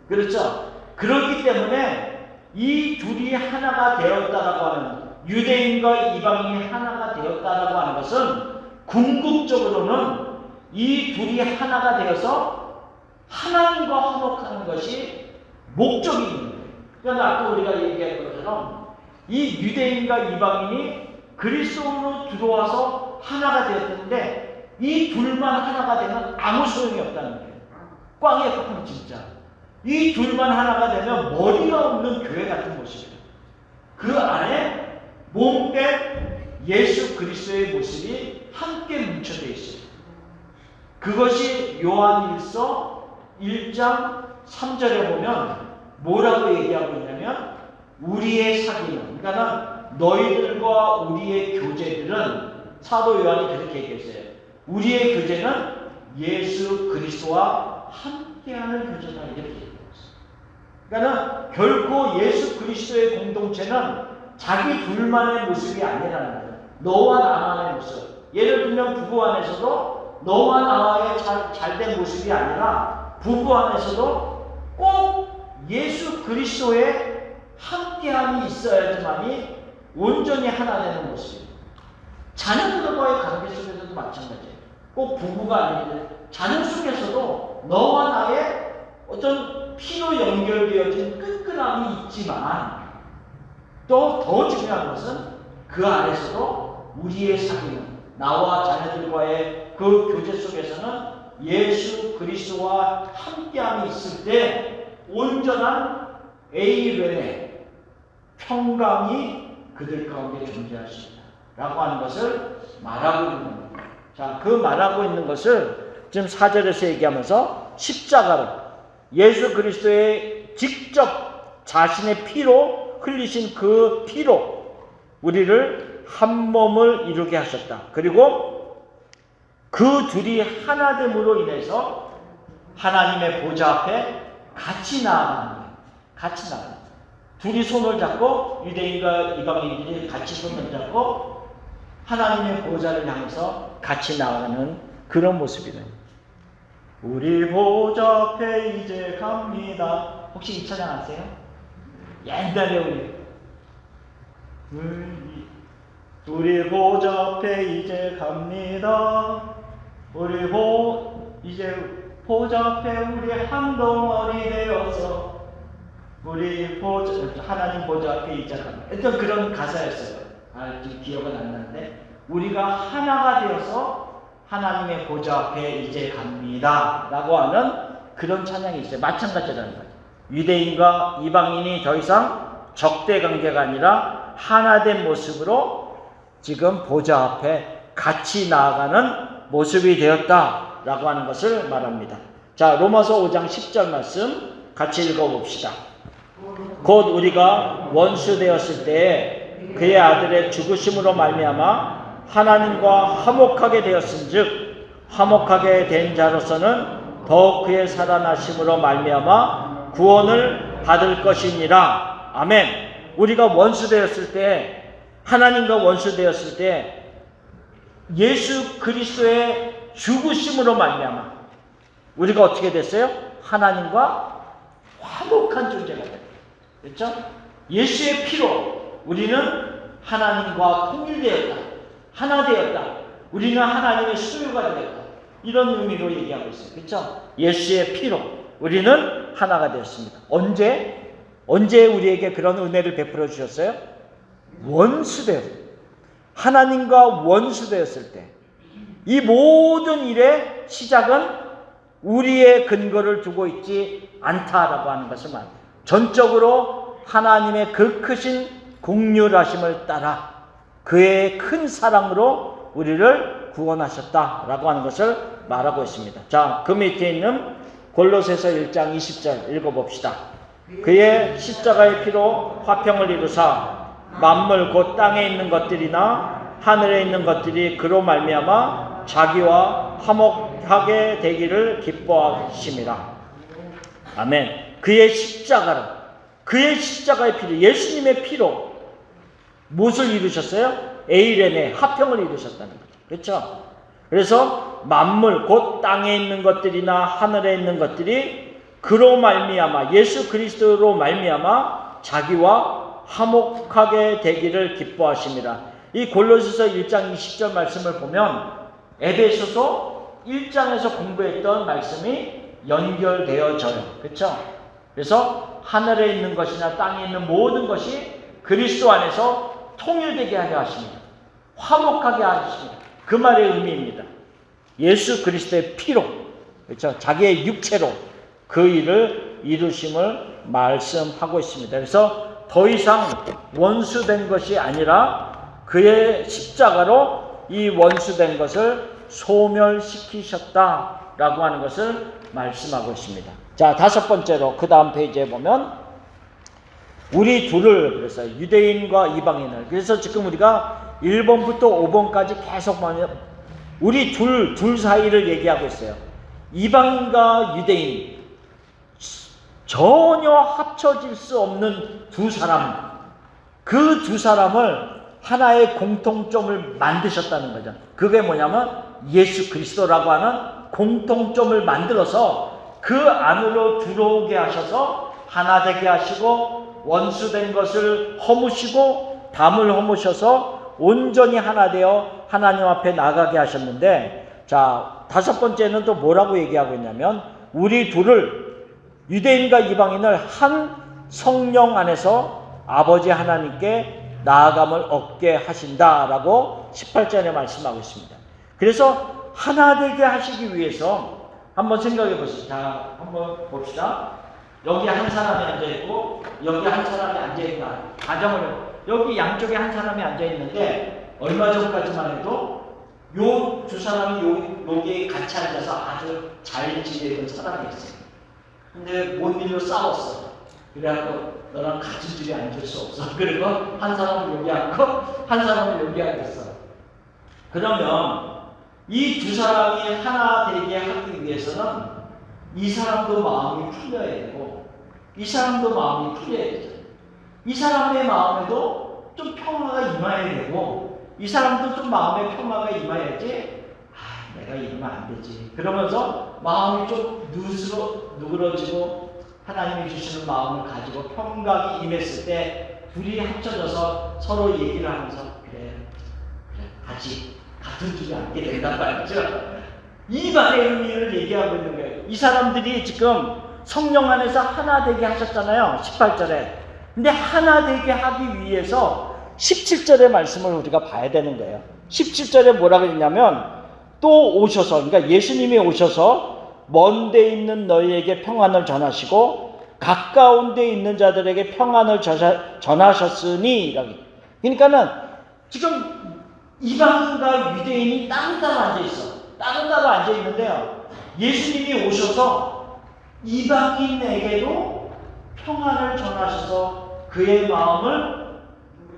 Speaker 1: 그렇죠? 그렇기 때문에 이 둘이 하나가 되었다라고 하는, 유대인과 이방인이 하나가 되었다라고 하는 것은 궁극적으로는 이 둘이 하나가 되어서 하나님과 화목하는 것이 목적이 있는 거예요. 그러니까 아까 우리가 얘기한 것처럼 이 유대인과 이방인이 그리스도로 들어와서 하나가 되었는데 이 둘만 하나가 되면 아무 소용이 없다는 거예요. 꽝에 꽝 진짜. 이 둘만 하나가 되면 머리가 없는 교회 같은 모습이에요. 그 안에 몸된 예수 그리스도의 모습이 함께 뭉쳐져 있어요. 그것이 요한일서 1장 3절에 보면 뭐라고 얘기하고 있냐면, 우리의 사귐은, 그러니까 너희들과 우리의 교제들은, 사도 요한이 그렇게 얘기했어요. 우리의 교제는 예수 그리스도와 함께하는 교제다, 이렇게 얘기했어요. 그러니까 결코 예수 그리스도의 공동체는 자기 둘만의 모습이 아니라는 거예요. 너와 나만의 모습. 예를 들면 부부 안에서도 너와 나와의 잘된 모습이 아니라 부부 안에서도 꼭 예수 그리스도의 함께함이 있어야지만이 온전히 하나 되는 모습입니다. 자녀들과의 관계 속에서도 마찬가지예요. 꼭 부부가 아닌데 자녀 속에서도 너와 나의 어떤 피로 연결되어진 끈끈함이 있지만, 또 더 중요한 것은 그 안에서도 우리의 사귐은, 나와 자녀들과의 그 교제 속에서는 예수 그리스도와 함께함이 있을 때 온전한 에이렌의 평강이 그들 가운데 존재할 수 있다 라고 하는 것을 말하고 있는 겁니다. 자, 그 말하고 있는 것을 지금 4절에서 얘기하면서 십자가로, 예수 그리스도의 직접 자신의 피로 흘리신 그 피로 우리를 한 몸을 이루게 하셨다. 그리고 그 둘이 하나됨으로 인해서 하나님의 보좌 앞에 같이 나아가는 거예요. 같이 나아가는 거예요. 둘이 손을 잡고, 유대인과 이방인들이 같이 손을 잡고 하나님의 보좌를 향해서 같이 나아가는 그런 모습이네요. 우리 보좌 앞에 이제 갑니다. 혹시 이 찬양 아세요? 옛날에 우리 보좌 앞에 이제 갑니다. 이제 보좌 앞에 우리 한 덩어리 되어서 하나님 보좌 앞에 이제 갑니다. 어떤 그런 가사였어요. 지금 기억은 안 나는데, 우리가 하나가 되어서 하나님의 보좌 앞에 이제 갑니다 라고 하는 그런 찬양이 있어요. 마찬가지라는 거예요. 유대인과 이방인이 더 이상 적대 관계가 아니라 하나된 모습으로 지금 보좌 앞에 같이 나아가는 모습이 되었다라고 하는 것을 말합니다. 자, 로마서 5장 10절 말씀 같이 읽어봅시다. 곧 우리가 원수 되었을 때에 그의 아들의 죽으심으로 말미암아 하나님과 화목하게 되었은즉, 화목하게 된 자로서는 더욱 그의 살아나심으로 말미암아 구원을 받을 것이니라. 아멘. 우리가 원수되었을 때, 하나님과 원수되었을 때 예수 그리스도의 죽으심으로 말미암아 우리가 어떻게 됐어요? 하나님과 화목한 존재가 됐어요. 그렇죠? 예수의 피로 우리는 하나님과 통일되었다. 하나 되었다. 우리는 하나님의 소유가 되었다. 이런 의미로 얘기하고 있어요. 그렇죠? 예수의 피로 우리는 하나가 되었습니다. 언제 우리에게 그런 은혜를 베풀어 주셨어요? 하나님과 원수되었을 때. 이 모든 일의 시작은 우리의 근거를 두고 있지 않다라고 하는 것을 말합니다. 전적으로 하나님의 그 크신 긍휼하심을 따라 그의 큰 사랑으로 우리를 구원하셨다라고 하는 것을 말하고 있습니다. 자, 그 밑에 있는 골로새서 1장 20절 읽어봅시다. 그의 십자가의 피로 화평을 이루사 만물 곧 땅에 있는 것들이나 하늘에 있는 것들이 그로 말미암아 자기와 화목하게 되기를 기뻐하심이라. 아멘. 그의 십자가의 피로, 예수님의 피로 무엇을 이루셨어요? 에이레네, 화평을 이루셨다는 거죠. 그렇죠? 그래서 만물 곧 땅에 있는 것들이나 하늘에 있는 것들이 그로 말미암아, 예수 그리스도로 말미암아 자기와 화목하게 되기를 기뻐하심이라. 이 골로새서 1장 20절 말씀을 보면 에베소서 1장에서 공부했던 말씀이 연결되어져요. 그렇죠? 그래서 하늘에 있는 것이나 땅에 있는 모든 것이 그리스도 안에서 통일되게 하려 하십니다. 화목하게 하십니다. 그 말의 의미입니다. 예수 그리스도의 피로, 그렇죠? 자기의 육체로 그 일을 이루심을 말씀하고 있습니다. 그래서 더 이상 원수된 것이 아니라 그의 십자가로 이 원수된 것을 소멸시키셨다라고 하는 것을 말씀하고 있습니다. 자, 다섯 번째로 그 다음 페이지에 보면 우리 둘을, 그래서 유대인과 이방인을, 그래서 지금 우리가 1번부터 5번까지 계속 우리 둘 사이를 얘기하고 있어요. 이방인과 유대인, 전혀 합쳐질 수 없는 두 사람, 그 두 사람을 하나의 공통점을 만드셨다는 거죠. 그게 뭐냐면 예수 그리스도라고 하는 공통점을 만들어서 그 안으로 들어오게 하셔서 하나 되게 하시고 원수된 것을 허무시고 담을 허무셔서 온전히 하나 되어 하나님 앞에 나가게 하셨는데, 자, 다섯 번째는 또 뭐라고 얘기하고 있냐면 우리 둘을, 유대인과 이방인을 한 성령 안에서 아버지 하나님께 나아감을 얻게 하신다라고 18절에 말씀하고 있습니다. 그래서 하나 되게 하시기 위해서 한번 생각해 보시죠. 자, 한번 봅시다. 여기 한 사람이 앉아있고 여기 한 사람이 앉아있다. 가정을, 여기 양쪽에 한 사람이 앉아있는데 얼마 전까지만 해도 요 두 사람이 여기에 같이 앉아서 아주 잘 지내던 사람이었어요. 근데 뭔 일로 싸웠어. 그래갖고 너랑 같은 집에 앉을 수 없어. 그리고 한 사람은 여기 앉고 한 사람은 여기 앉았어. 그러면 이 두 사람이 하나 되게 하기 위해서는 이 사람도 마음이 풀려야 되고 이 사람도 마음이 풀려야 되잖아요. 이 사람의 마음에도 좀 평화가 임해야 되고 이 사람도 좀 마음에 평화가 임해야지, 내가 이러면 안 되지 그러면서 마음이 좀 누그러지고 하나님이 주시는 마음을 가지고 평강이 임했을 때 둘이 합쳐져서 서로 얘기를 하면서 그래 같이 같은 집에 앉게 된단 말이죠. 이 말의 의미를 얘기하고 있는 거예요. 이 사람들이 지금 성령 안에서 하나 되게 하셨잖아요. 18절에. 근데 하나 되게 하기 위해서 17절의 말씀을 우리가 봐야 되는 거예요. 17절에 뭐라고 했냐면 또 오셔서, 그러니까 예수님이 오셔서 먼 데 있는 너희에게 평안을 전하시고 가까운 데 있는 자들에게 평안을 전하셨으니. 그러니까는 지금 이방인과 유대인이 따로따로 앉아있어. 따로따로 앉아있는데요, 예수님이 오셔서 이방인에게도 평안을 전하셔서 그의 마음을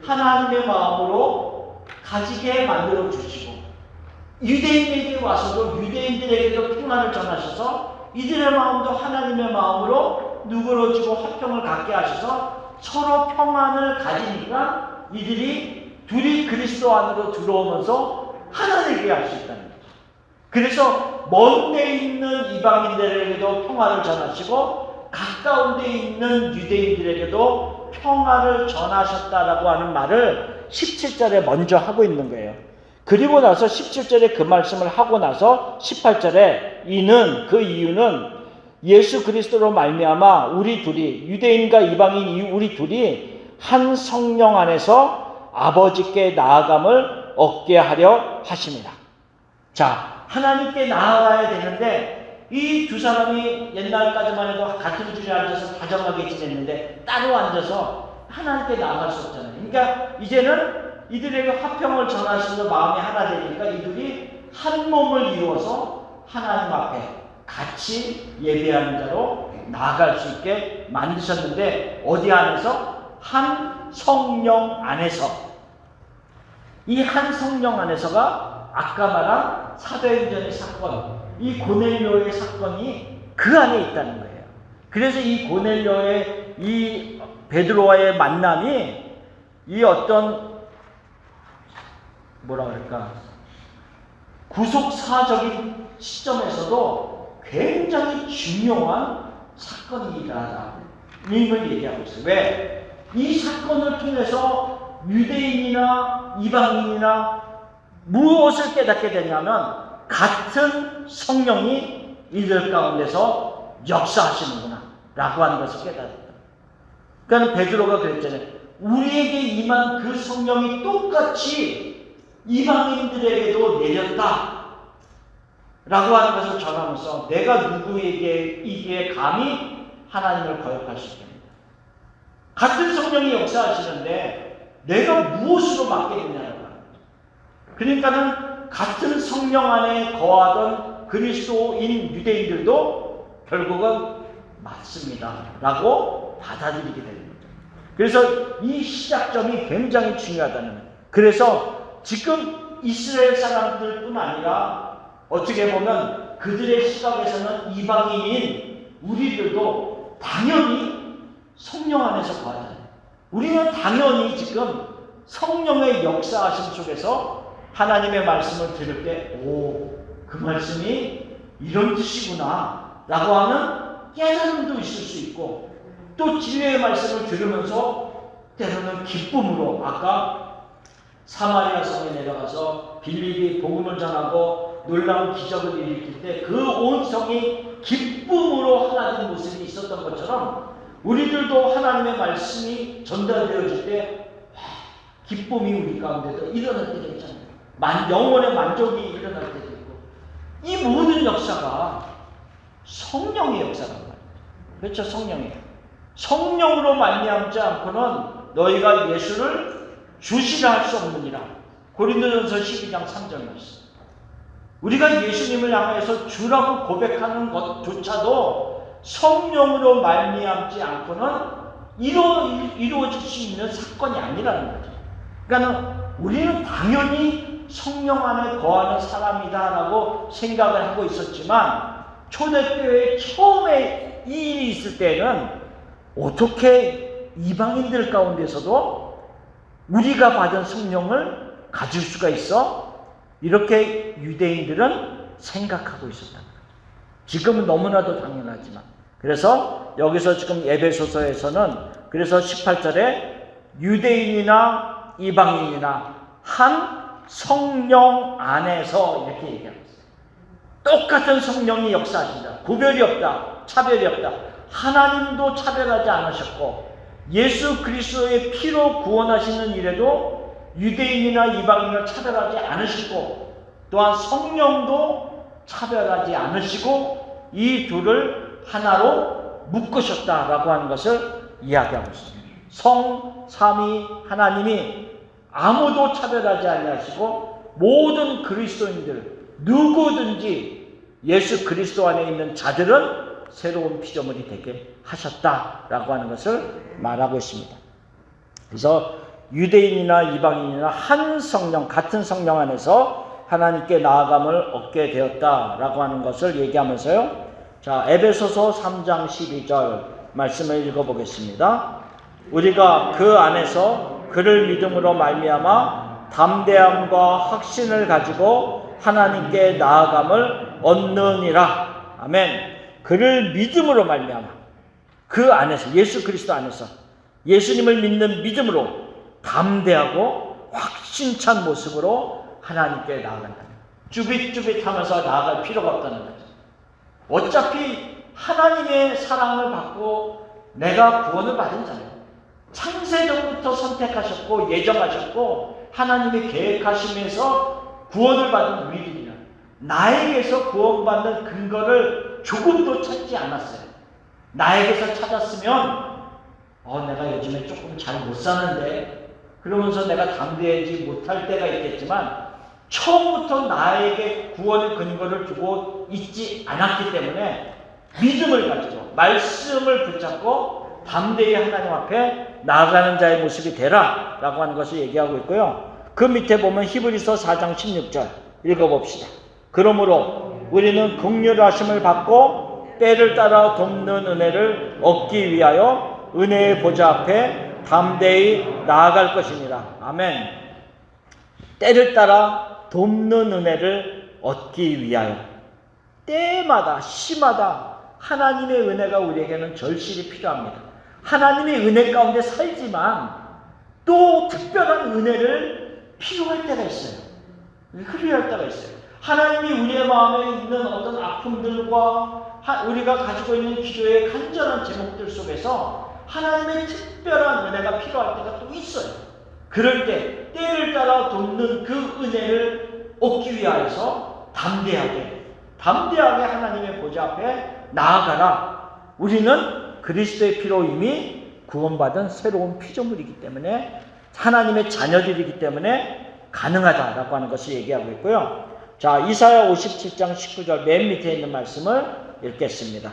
Speaker 1: 하나님의 마음으로 가지게 만들어 주시고, 유대인에게 와서도 유대인들에게도 평안을 전하셔서 이들의 마음도 하나님의 마음으로 누그러지고 화평을 갖게 하셔서 서로 평안을 가지니까 이들이 둘이 그리스도 안으로 들어오면서 하나 되게 할 수 있다는 거죠. 그래서 먼 데 있는 이방인들에게도 평화를 전하시고 가까운 데 있는 유대인들에게도 평화를 전하셨다라고 하는 말을 17절에 먼저 하고 있는 거예요. 그리고 나서 17절에 그 말씀을 하고 나서 18절에 그 이유는 예수 그리스도로 말미암아 우리 둘이, 유대인과 이방인 우리 둘이 한 성령 안에서 아버지께 나아감을 얻게 하려 하십니다. 자, 하나님께 나아가야 되는데 이 두 사람이 옛날까지만 해도 같은 줄에 앉아서 다정하게 지냈는데 따로 앉아서 하나님께 나아갈 수 없잖아요. 그러니까 이제는 이들에게 화평을 전하셔서 마음이 하나 되니까 이들이 한 몸을 이루어서 하나님 앞에 같이 예배하는 자로 나아갈 수 있게 만드셨는데 어디 안에서? 한 성령 안에서. 이 한 성령 안에서가 아까 말한 사도행전의 사건, 이 고넬료의 사건이 그 안에 있다는 거예요. 그래서 이 고넬료의 이 베드로와의 만남이 이 어떤 뭐라 그럴까 구속사적인 시점에서도 굉장히 중요한 사건이다라는 걸 얘기하고 있어요. 왜? 이 사건을 통해서 유대인이나 이방인이나 무엇을 깨닫게 되냐면 같은 성령이 이들 가운데서 역사하시는구나 라고 하는 것을 깨닫았다. 그러니까 베드로가 그랬잖아요. 우리에게 임한 그 성령이 똑같이 이방인들에게도 내렸다 라고 하는 것을 전하면서 내가 누구에게 이게 감히 하나님을 거역할 수 있겠느냐. 같은 성령이 역사하시는데 내가 무엇으로 맡게 되냐는 거야. 그러니까는 같은 성령 안에 거하던 그리스도인 유대인들도 결국은 맞습니다 라고 받아들이게 되는 거죠. 그래서 이 시작점이 굉장히 중요하다는 거예요. 그래서 지금 이스라엘 사람들뿐 아니라 어떻게 보면 그들의 시각에서는 이방인인 우리들도 당연히 성령 안에서 거하잖아요. 우리는 당연히 지금 성령의 역사하심 속에서 하나님의 말씀을 들을 때 그 말씀이 이런 뜻이구나 라고 하는 깨달음도 있을 수 있고 또 진리의 말씀을 들으면서 때로는 기쁨으로 아까 사마리아 성에 내려가서 빌립이 복음을 전하고 놀라운 기적을 일으킬 때 그 온 성이 기쁨으로 하나 된 모습이 있었던 것처럼 우리들도 하나님의 말씀이 전달되어질 때 기쁨이 우리 가운데도 일어날 때가 있잖아요. 영혼의 만족이 일어날 때도 있고 이 모든 역사가 성령의 역사란 말이에요. 그렇죠? 성령이에요. 성령으로 말미암지 않고는 너희가 예수를 주시라 할 수 없느니라. 고린도전서 12장 3절 말씀. 우리가 예수님을 향해서 주라고 고백하는 것조차도 성령으로 말미암지 않고는 이루어질 수 있는 사건이 아니라는 거죠. 그러니까 우리는 당연히 성령 안에 거하는 사람이다라고 생각을 하고 있었지만 초대교회 처음에 이 일이 있을 때는 어떻게 이방인들 가운데서도 우리가 받은 성령을 가질 수가 있어? 이렇게 유대인들은 생각하고 있었다는 거죠. 지금은 너무나도 당연하지만. 그래서 여기서 지금 에베소서에서는 그래서 18절에 유대인이나 이방인이나 한 성령 안에서 이렇게 얘기하고 있어요. 똑같은 성령이 역사하신다. 구별이 없다. 차별이 없다. 하나님도 차별하지 않으셨고 예수 그리스도의 피로 구원하시는 일에도 유대인이나 이방인을 차별하지 않으시고 또한 성령도 차별하지 않으시고 이 둘을 하나로 묶으셨다라고 하는 것을 이야기하고 있습니다. 삼위 하나님이 아무도 차별하지 아니하시고 모든 그리스도인들 누구든지 예수 그리스도 안에 있는 자들은 새로운 피조물이 되게 하셨다라고 하는 것을 말하고 있습니다. 그래서 유대인이나 이방인이나 한 성령, 같은 성령 안에서 하나님께 나아감을 얻게 되었다라고 하는 것을 얘기하면서요. 자, 에베소서 3장 12절 말씀을 읽어보겠습니다. 우리가 그 안에서 그를 믿음으로 말미암아 담대함과 확신을 가지고 하나님께 나아감을 얻느니라. 아멘. 그를 믿음으로 말미암아 그 안에서, 예수 그리스도 안에서 예수님을 믿는 믿음으로 담대하고 확신찬 모습으로 하나님께 나아간다. 쭈빗쭈빗하면서 나아갈 필요가 없다는 거죠. 어차피 하나님의 사랑을 받고 내가 구원을 받은 자예요. 창세전부터 선택하셨고 예정하셨고 하나님이 계획하시면서 구원을 받은 우리들이라. 나에게서 구원받는 근거를 조금도 찾지 않았어요. 나에게서 찾았으면 내가 요즘에 조금 잘 못 사는데 그러면서 내가 담대하지 못할 때가 있겠지만 처음부터 나에게 구원의 근거를 두고 있지 않았기 때문에 믿음을 가지고 말씀을 붙잡고 담대히 하나님 앞에 나아가는 자의 모습이 되라 라고 하는 것을 얘기하고 있고요. 그 밑에 보면 히브리서 4장 16절 읽어봅시다. 그러므로 우리는 긍휼하심을 받고 때를 따라 돕는 은혜를 얻기 위하여 은혜의 보좌 앞에 담대히 나아갈 것이니라. 아멘. 때를 따라 돕는 은혜를 얻기 위하여 때마다 시마다 하나님의 은혜가 우리에게는 절실히 필요합니다. 하나님의 은혜 가운데 살지만 또 특별한 은혜를 필요할 때가 있어요. 필요할 때가 있어요. 하나님이 우리의 마음에 있는 어떤 아픔들과 우리가 가지고 있는 기도의 간절한 제목들 속에서 하나님의 특별한 은혜가 필요할 때가 또 있어요. 그럴 때 때를 따라 돕는 그 은혜를 얻기 위하여서 담대하게 하나님의 보좌 앞에 나아가라. 우리는 그리스도의 피로 이미 구원받은 새로운 피조물이기 때문에 하나님의 자녀들이기 때문에 가능하다라고 하는 것을 얘기하고 있고요. 자, 이사야 57장 19절 맨 밑에 있는 말씀을 읽겠습니다.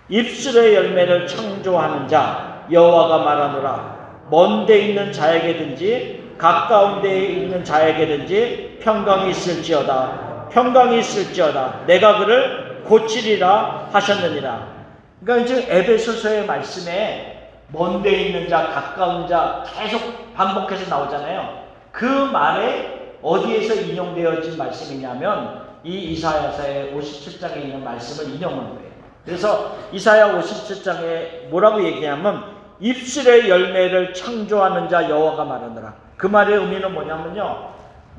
Speaker 1: 입술의 열매를 창조하는 자 여호와가 말하노라. 먼데 있는 자에게든지 가까운 데에 있는 자에게든지 평강이 있을지어다. 내가 그를 고치리라 하셨느니라. 그러니까 지금 에베소서의 말씀에 먼데 있는 자, 가까운 자 계속 반복해서 나오잖아요. 그 말에 어디에서 인용되어진 말씀이냐면 이 이사야서의 57장에 있는 말씀을 인용한 거예요. 그래서 이사야 57장에 뭐라고 얘기하면 입술의 열매를 창조하는 자 여호와가 말하노라. 그 말의 의미는 뭐냐면요,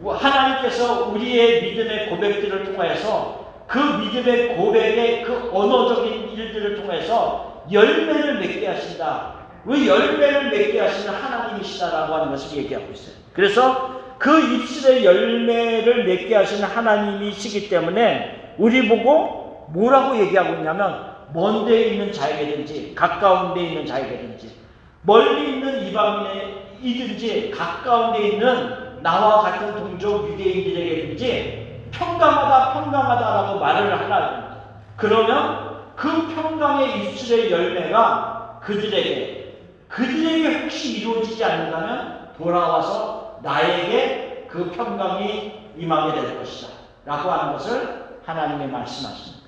Speaker 1: 하나님께서 우리의 믿음의 고백들을 통해서 그 믿음의 고백의 그 언어적인 일들을 통해서 열매를 맺게 하신다. 그 열매를 맺게 하시는 하나님이시다라고 하는 것을 얘기하고 있어요. 그래서 그 입술의 열매를 맺게 하시는 하나님이시기 때문에 우리 보고 뭐라고 얘기하고 있냐면 먼 데 있는 자에게든지 가까운 데 있는 자에게든지 멀리 있는 이방인이든지 가까운 데 있는 나와 같은 동족 유대인들에게든지 평강하다라고 말을 하라. 그러면 그 평강의 입술의 열매가 그들에게 혹시 이루어지지 않는다면 돌아와서 나에게 그 평강이 임하게 될 것이다 라고 하는 것을 하나님이 말씀하십니다.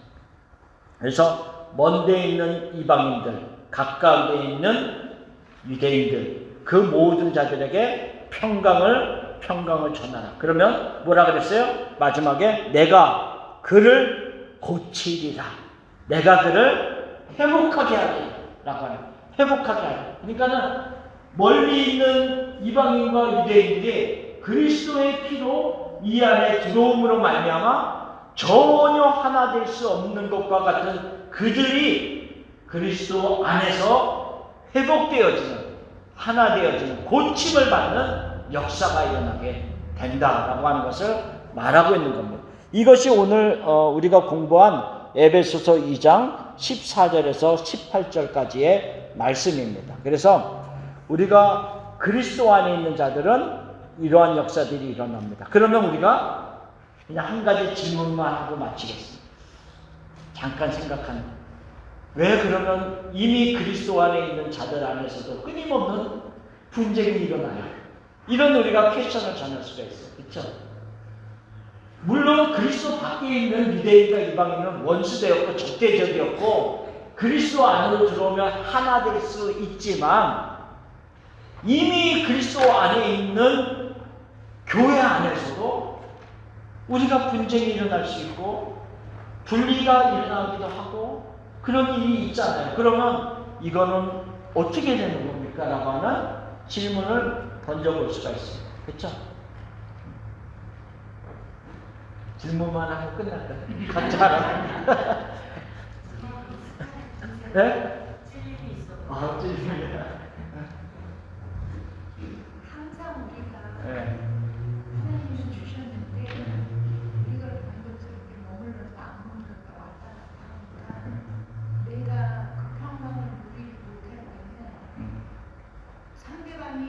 Speaker 1: 그래서 먼 데 있는 이방인들, 가까운 데 있는 유대인들, 그 모든 자들에게 평강을 전하라. 그러면 뭐라 그랬어요? 마지막에 내가 그를 고치리라. 내가 그를 회복하게 하리라. 라고 하는, 회복하게 하리라. 그러니까는 멀리 있는 이방인과 유대인들이 그리스도의 피로 이 안에 들어옴으로 말미암아 전혀 하나 될 수 없는 것과 같은 그들이 그리스도 안에서 회복되어지는, 하나 되어지는, 고침을 받는 역사가 일어나게 된다라고 하는 것을 말하고 있는 겁니다. 이것이 오늘 우리가 공부한 에베소서 2장 14절에서 18절까지의 말씀입니다. 그래서 우리가 그리스도 안에 있는 자들은 이러한 역사들이 일어납니다. 그러면 우리가 그냥 한 가지 질문만 하고 마치겠습니다. 잠깐 생각하는 거예요. 왜 그러면 이미 그리스도 안에 있는 자들 안에서도 끊임없는 분쟁이 일어나요? 이런 우리가 퀘스천을 전할 수가 있어요. 그렇죠? 물론 그리스도 밖에 있는 유대인과 이방인은 원수되었고 적대적이었고 그리스도 안으로 들어오면 하나 될 수 있지만 이미 그리스도 안에 있는 교회 안에서도 우리가 분쟁이 일어날 수 있고 분리가 일어나기도 하고 그런 일이 있잖아요. 그러면 이거는 어떻게 되는 겁니까? 라고 하는 질문을 던져볼 수가 있습니다. 그렇죠? 질문만 하고 끝날 거예요. 각자 알아. 네? 아, 질문이야.
Speaker 2: 항상 우리가
Speaker 1: 네.
Speaker 2: 하나님이 주셨는데 우리가 반복적으로 머물렀다 안 머물렀다 왔다 갔다 하니까 내가 그 평강을 누리지 못할 때는 상대방이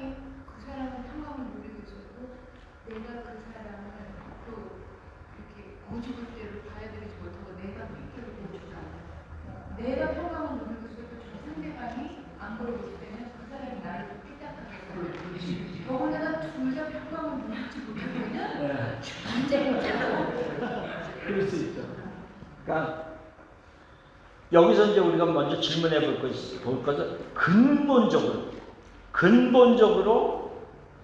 Speaker 2: 그 사람은 평강을 누리고 있어도 내가 그 사람을 또 이렇게 고집대로 봐야되지 못하고 내가 믿기를 보지가 않아. 내가 평강을 누리고 있어도 저 상대방이 안 그러고 있을 때는 그 사람이 나를 또 삐딱하게 더군다나 둘 다 평강을 누리지 못하면 전쟁이 오잖아.
Speaker 1: 그럴 수 있죠. 그러니까 여기서 이제 우리가 먼저 질문해 볼 것은 근본적으로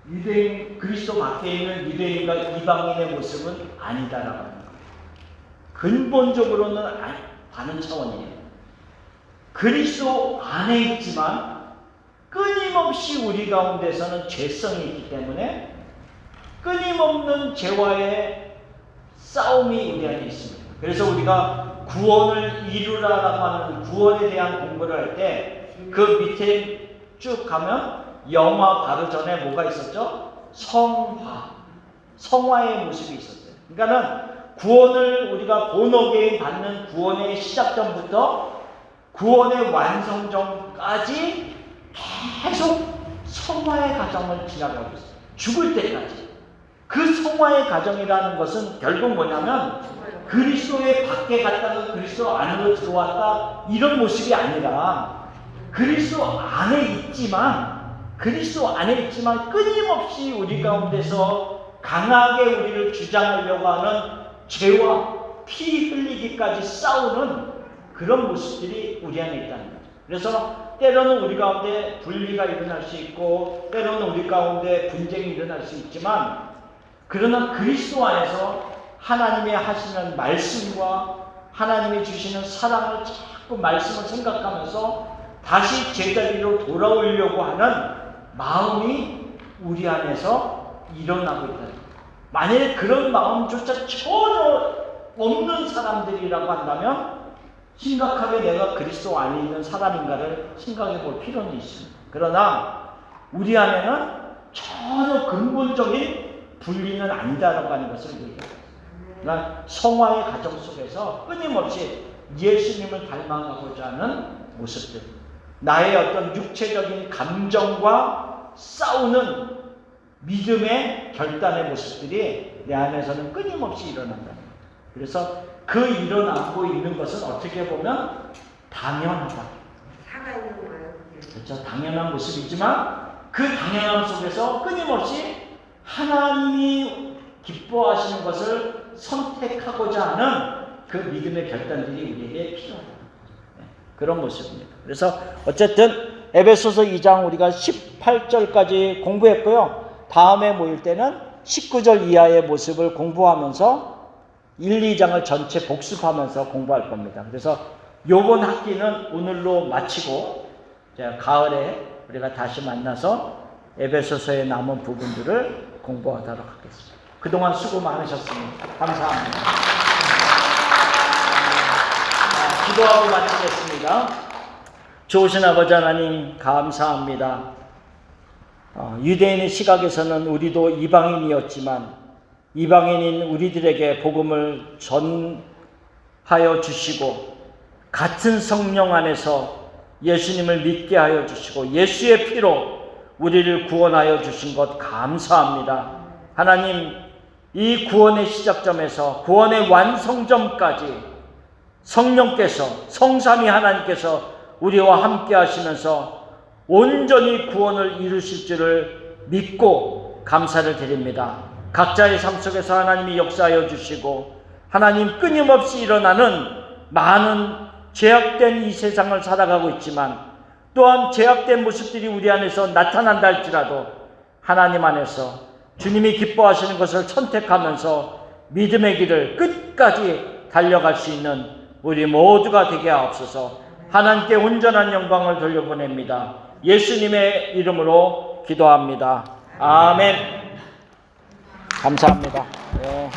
Speaker 1: 유대인 그리스도 밖에 있는 유대인과 이방인의 모습은 아니다라고 하는 거예요. 근본적으로는 다른 차원이에요. 그리스도 안에 있지만 끊임없이 우리 가운데서는 죄성이 있기 때문에 끊임없는 죄와의 싸움이 우리 안에 있습니다. 그래서 우리가 구원을 이루라라고 하는 구원에 대한 공부를 할 때 그 밑에 쭉 가면 영화 바로 전에 뭐가 있었죠? 성화의 모습이 있었어요. 그러니까는 구원을 우리가 본어게인 받는 구원의 시작점부터 구원의 완성점까지 계속 성화의 과정을 지나가고 있어요. 죽을 때까지. 그 성화의 과정이라는 것은 결국 뭐냐면 그리스도의 밖에 갔다가 그리스도 안으로 들어왔다 이런 모습이 아니라 그리스도 안에 있지만 끊임없이 우리 가운데서 강하게 우리를 주장하려고 하는 죄와 피 흘리기까지 싸우는 그런 모습들이 우리 안에 있다는 거죠. 그래서 때로는 우리 가운데 분리가 일어날 수 있고 때로는 우리 가운데 분쟁이 일어날 수 있지만 그러나 그리스도 안에서 하나님이 하시는 말씀과 하나님이 주시는 사랑을 자꾸 말씀을 생각하면서 다시 제자리로 돌아오려고 하는 마음이 우리 안에서 일어나고 있다. 만약에 그런 마음조차 전혀 없는 사람들이라고 한다면 심각하게 내가 그리스도 안에 있는 사람인가를 생각해 볼 필요는 있습니다. 그러나 우리 안에는 전혀 근본적인 분리는 아니다라고 하는 것을 얘기합니다. 성화의 과정 속에서 끊임없이 예수님을 닮아가고자 하는 모습들, 나의 어떤 육체적인 감정과 싸우는 믿음의 결단의 모습들이 내 안에서는 끊임없이 일어난다. 그래서 그 일어나고 있는 것은 어떻게 보면 당연하다.
Speaker 2: 살아있는 거예요.
Speaker 1: 그렇죠. 당연한 모습이지만 그 당연함 속에서 끊임없이 하나님이 기뻐하시는 것을 선택하고자 하는 그 믿음의 결단들이 우리에게 필요하다. 그런 모습입니다. 그래서 어쨌든 에베소서 2장 우리가 18절까지 공부했고요. 다음에 모일 때는 19절 이하의 모습을 공부하면서 1, 2장을 전체 복습하면서 공부할 겁니다. 그래서 이번 학기는 오늘로 마치고 가을에 우리가 다시 만나서 에베소서의 남은 부분들을 공부하도록 하겠습니다. 그동안 수고 많으셨습니다. 감사합니다. 기도하고 마치겠습니다. 좋으신 아버지 하나님 감사합니다. 유대인의 시각에서는 우리도 이방인이었지만 이방인인 우리들에게 복음을 전하여 주시고 같은 성령 안에서 예수님을 믿게 하여 주시고 예수의 피로 우리를 구원하여 주신 것 감사합니다. 하나님, 이 구원의 시작점에서 구원의 완성점까지 성령께서, 성삼위 하나님께서 우리와 함께 하시면서 온전히 구원을 이루실 줄을 믿고 감사를 드립니다. 각자의 삶 속에서 하나님이 역사하여 주시고 하나님, 끊임없이 일어나는 많은 죄악된 이 세상을 살아가고 있지만 또한 제약된 모습들이 우리 안에서 나타난다 할지라도 하나님 안에서 주님이 기뻐하시는 것을 선택하면서 믿음의 길을 끝까지 달려갈 수 있는 우리 모두가 되게 하옵소서. 하나님께 온전한 영광을 돌려보냅니다. 예수님의 이름으로 기도합니다. 아멘. 감사합니다. 네.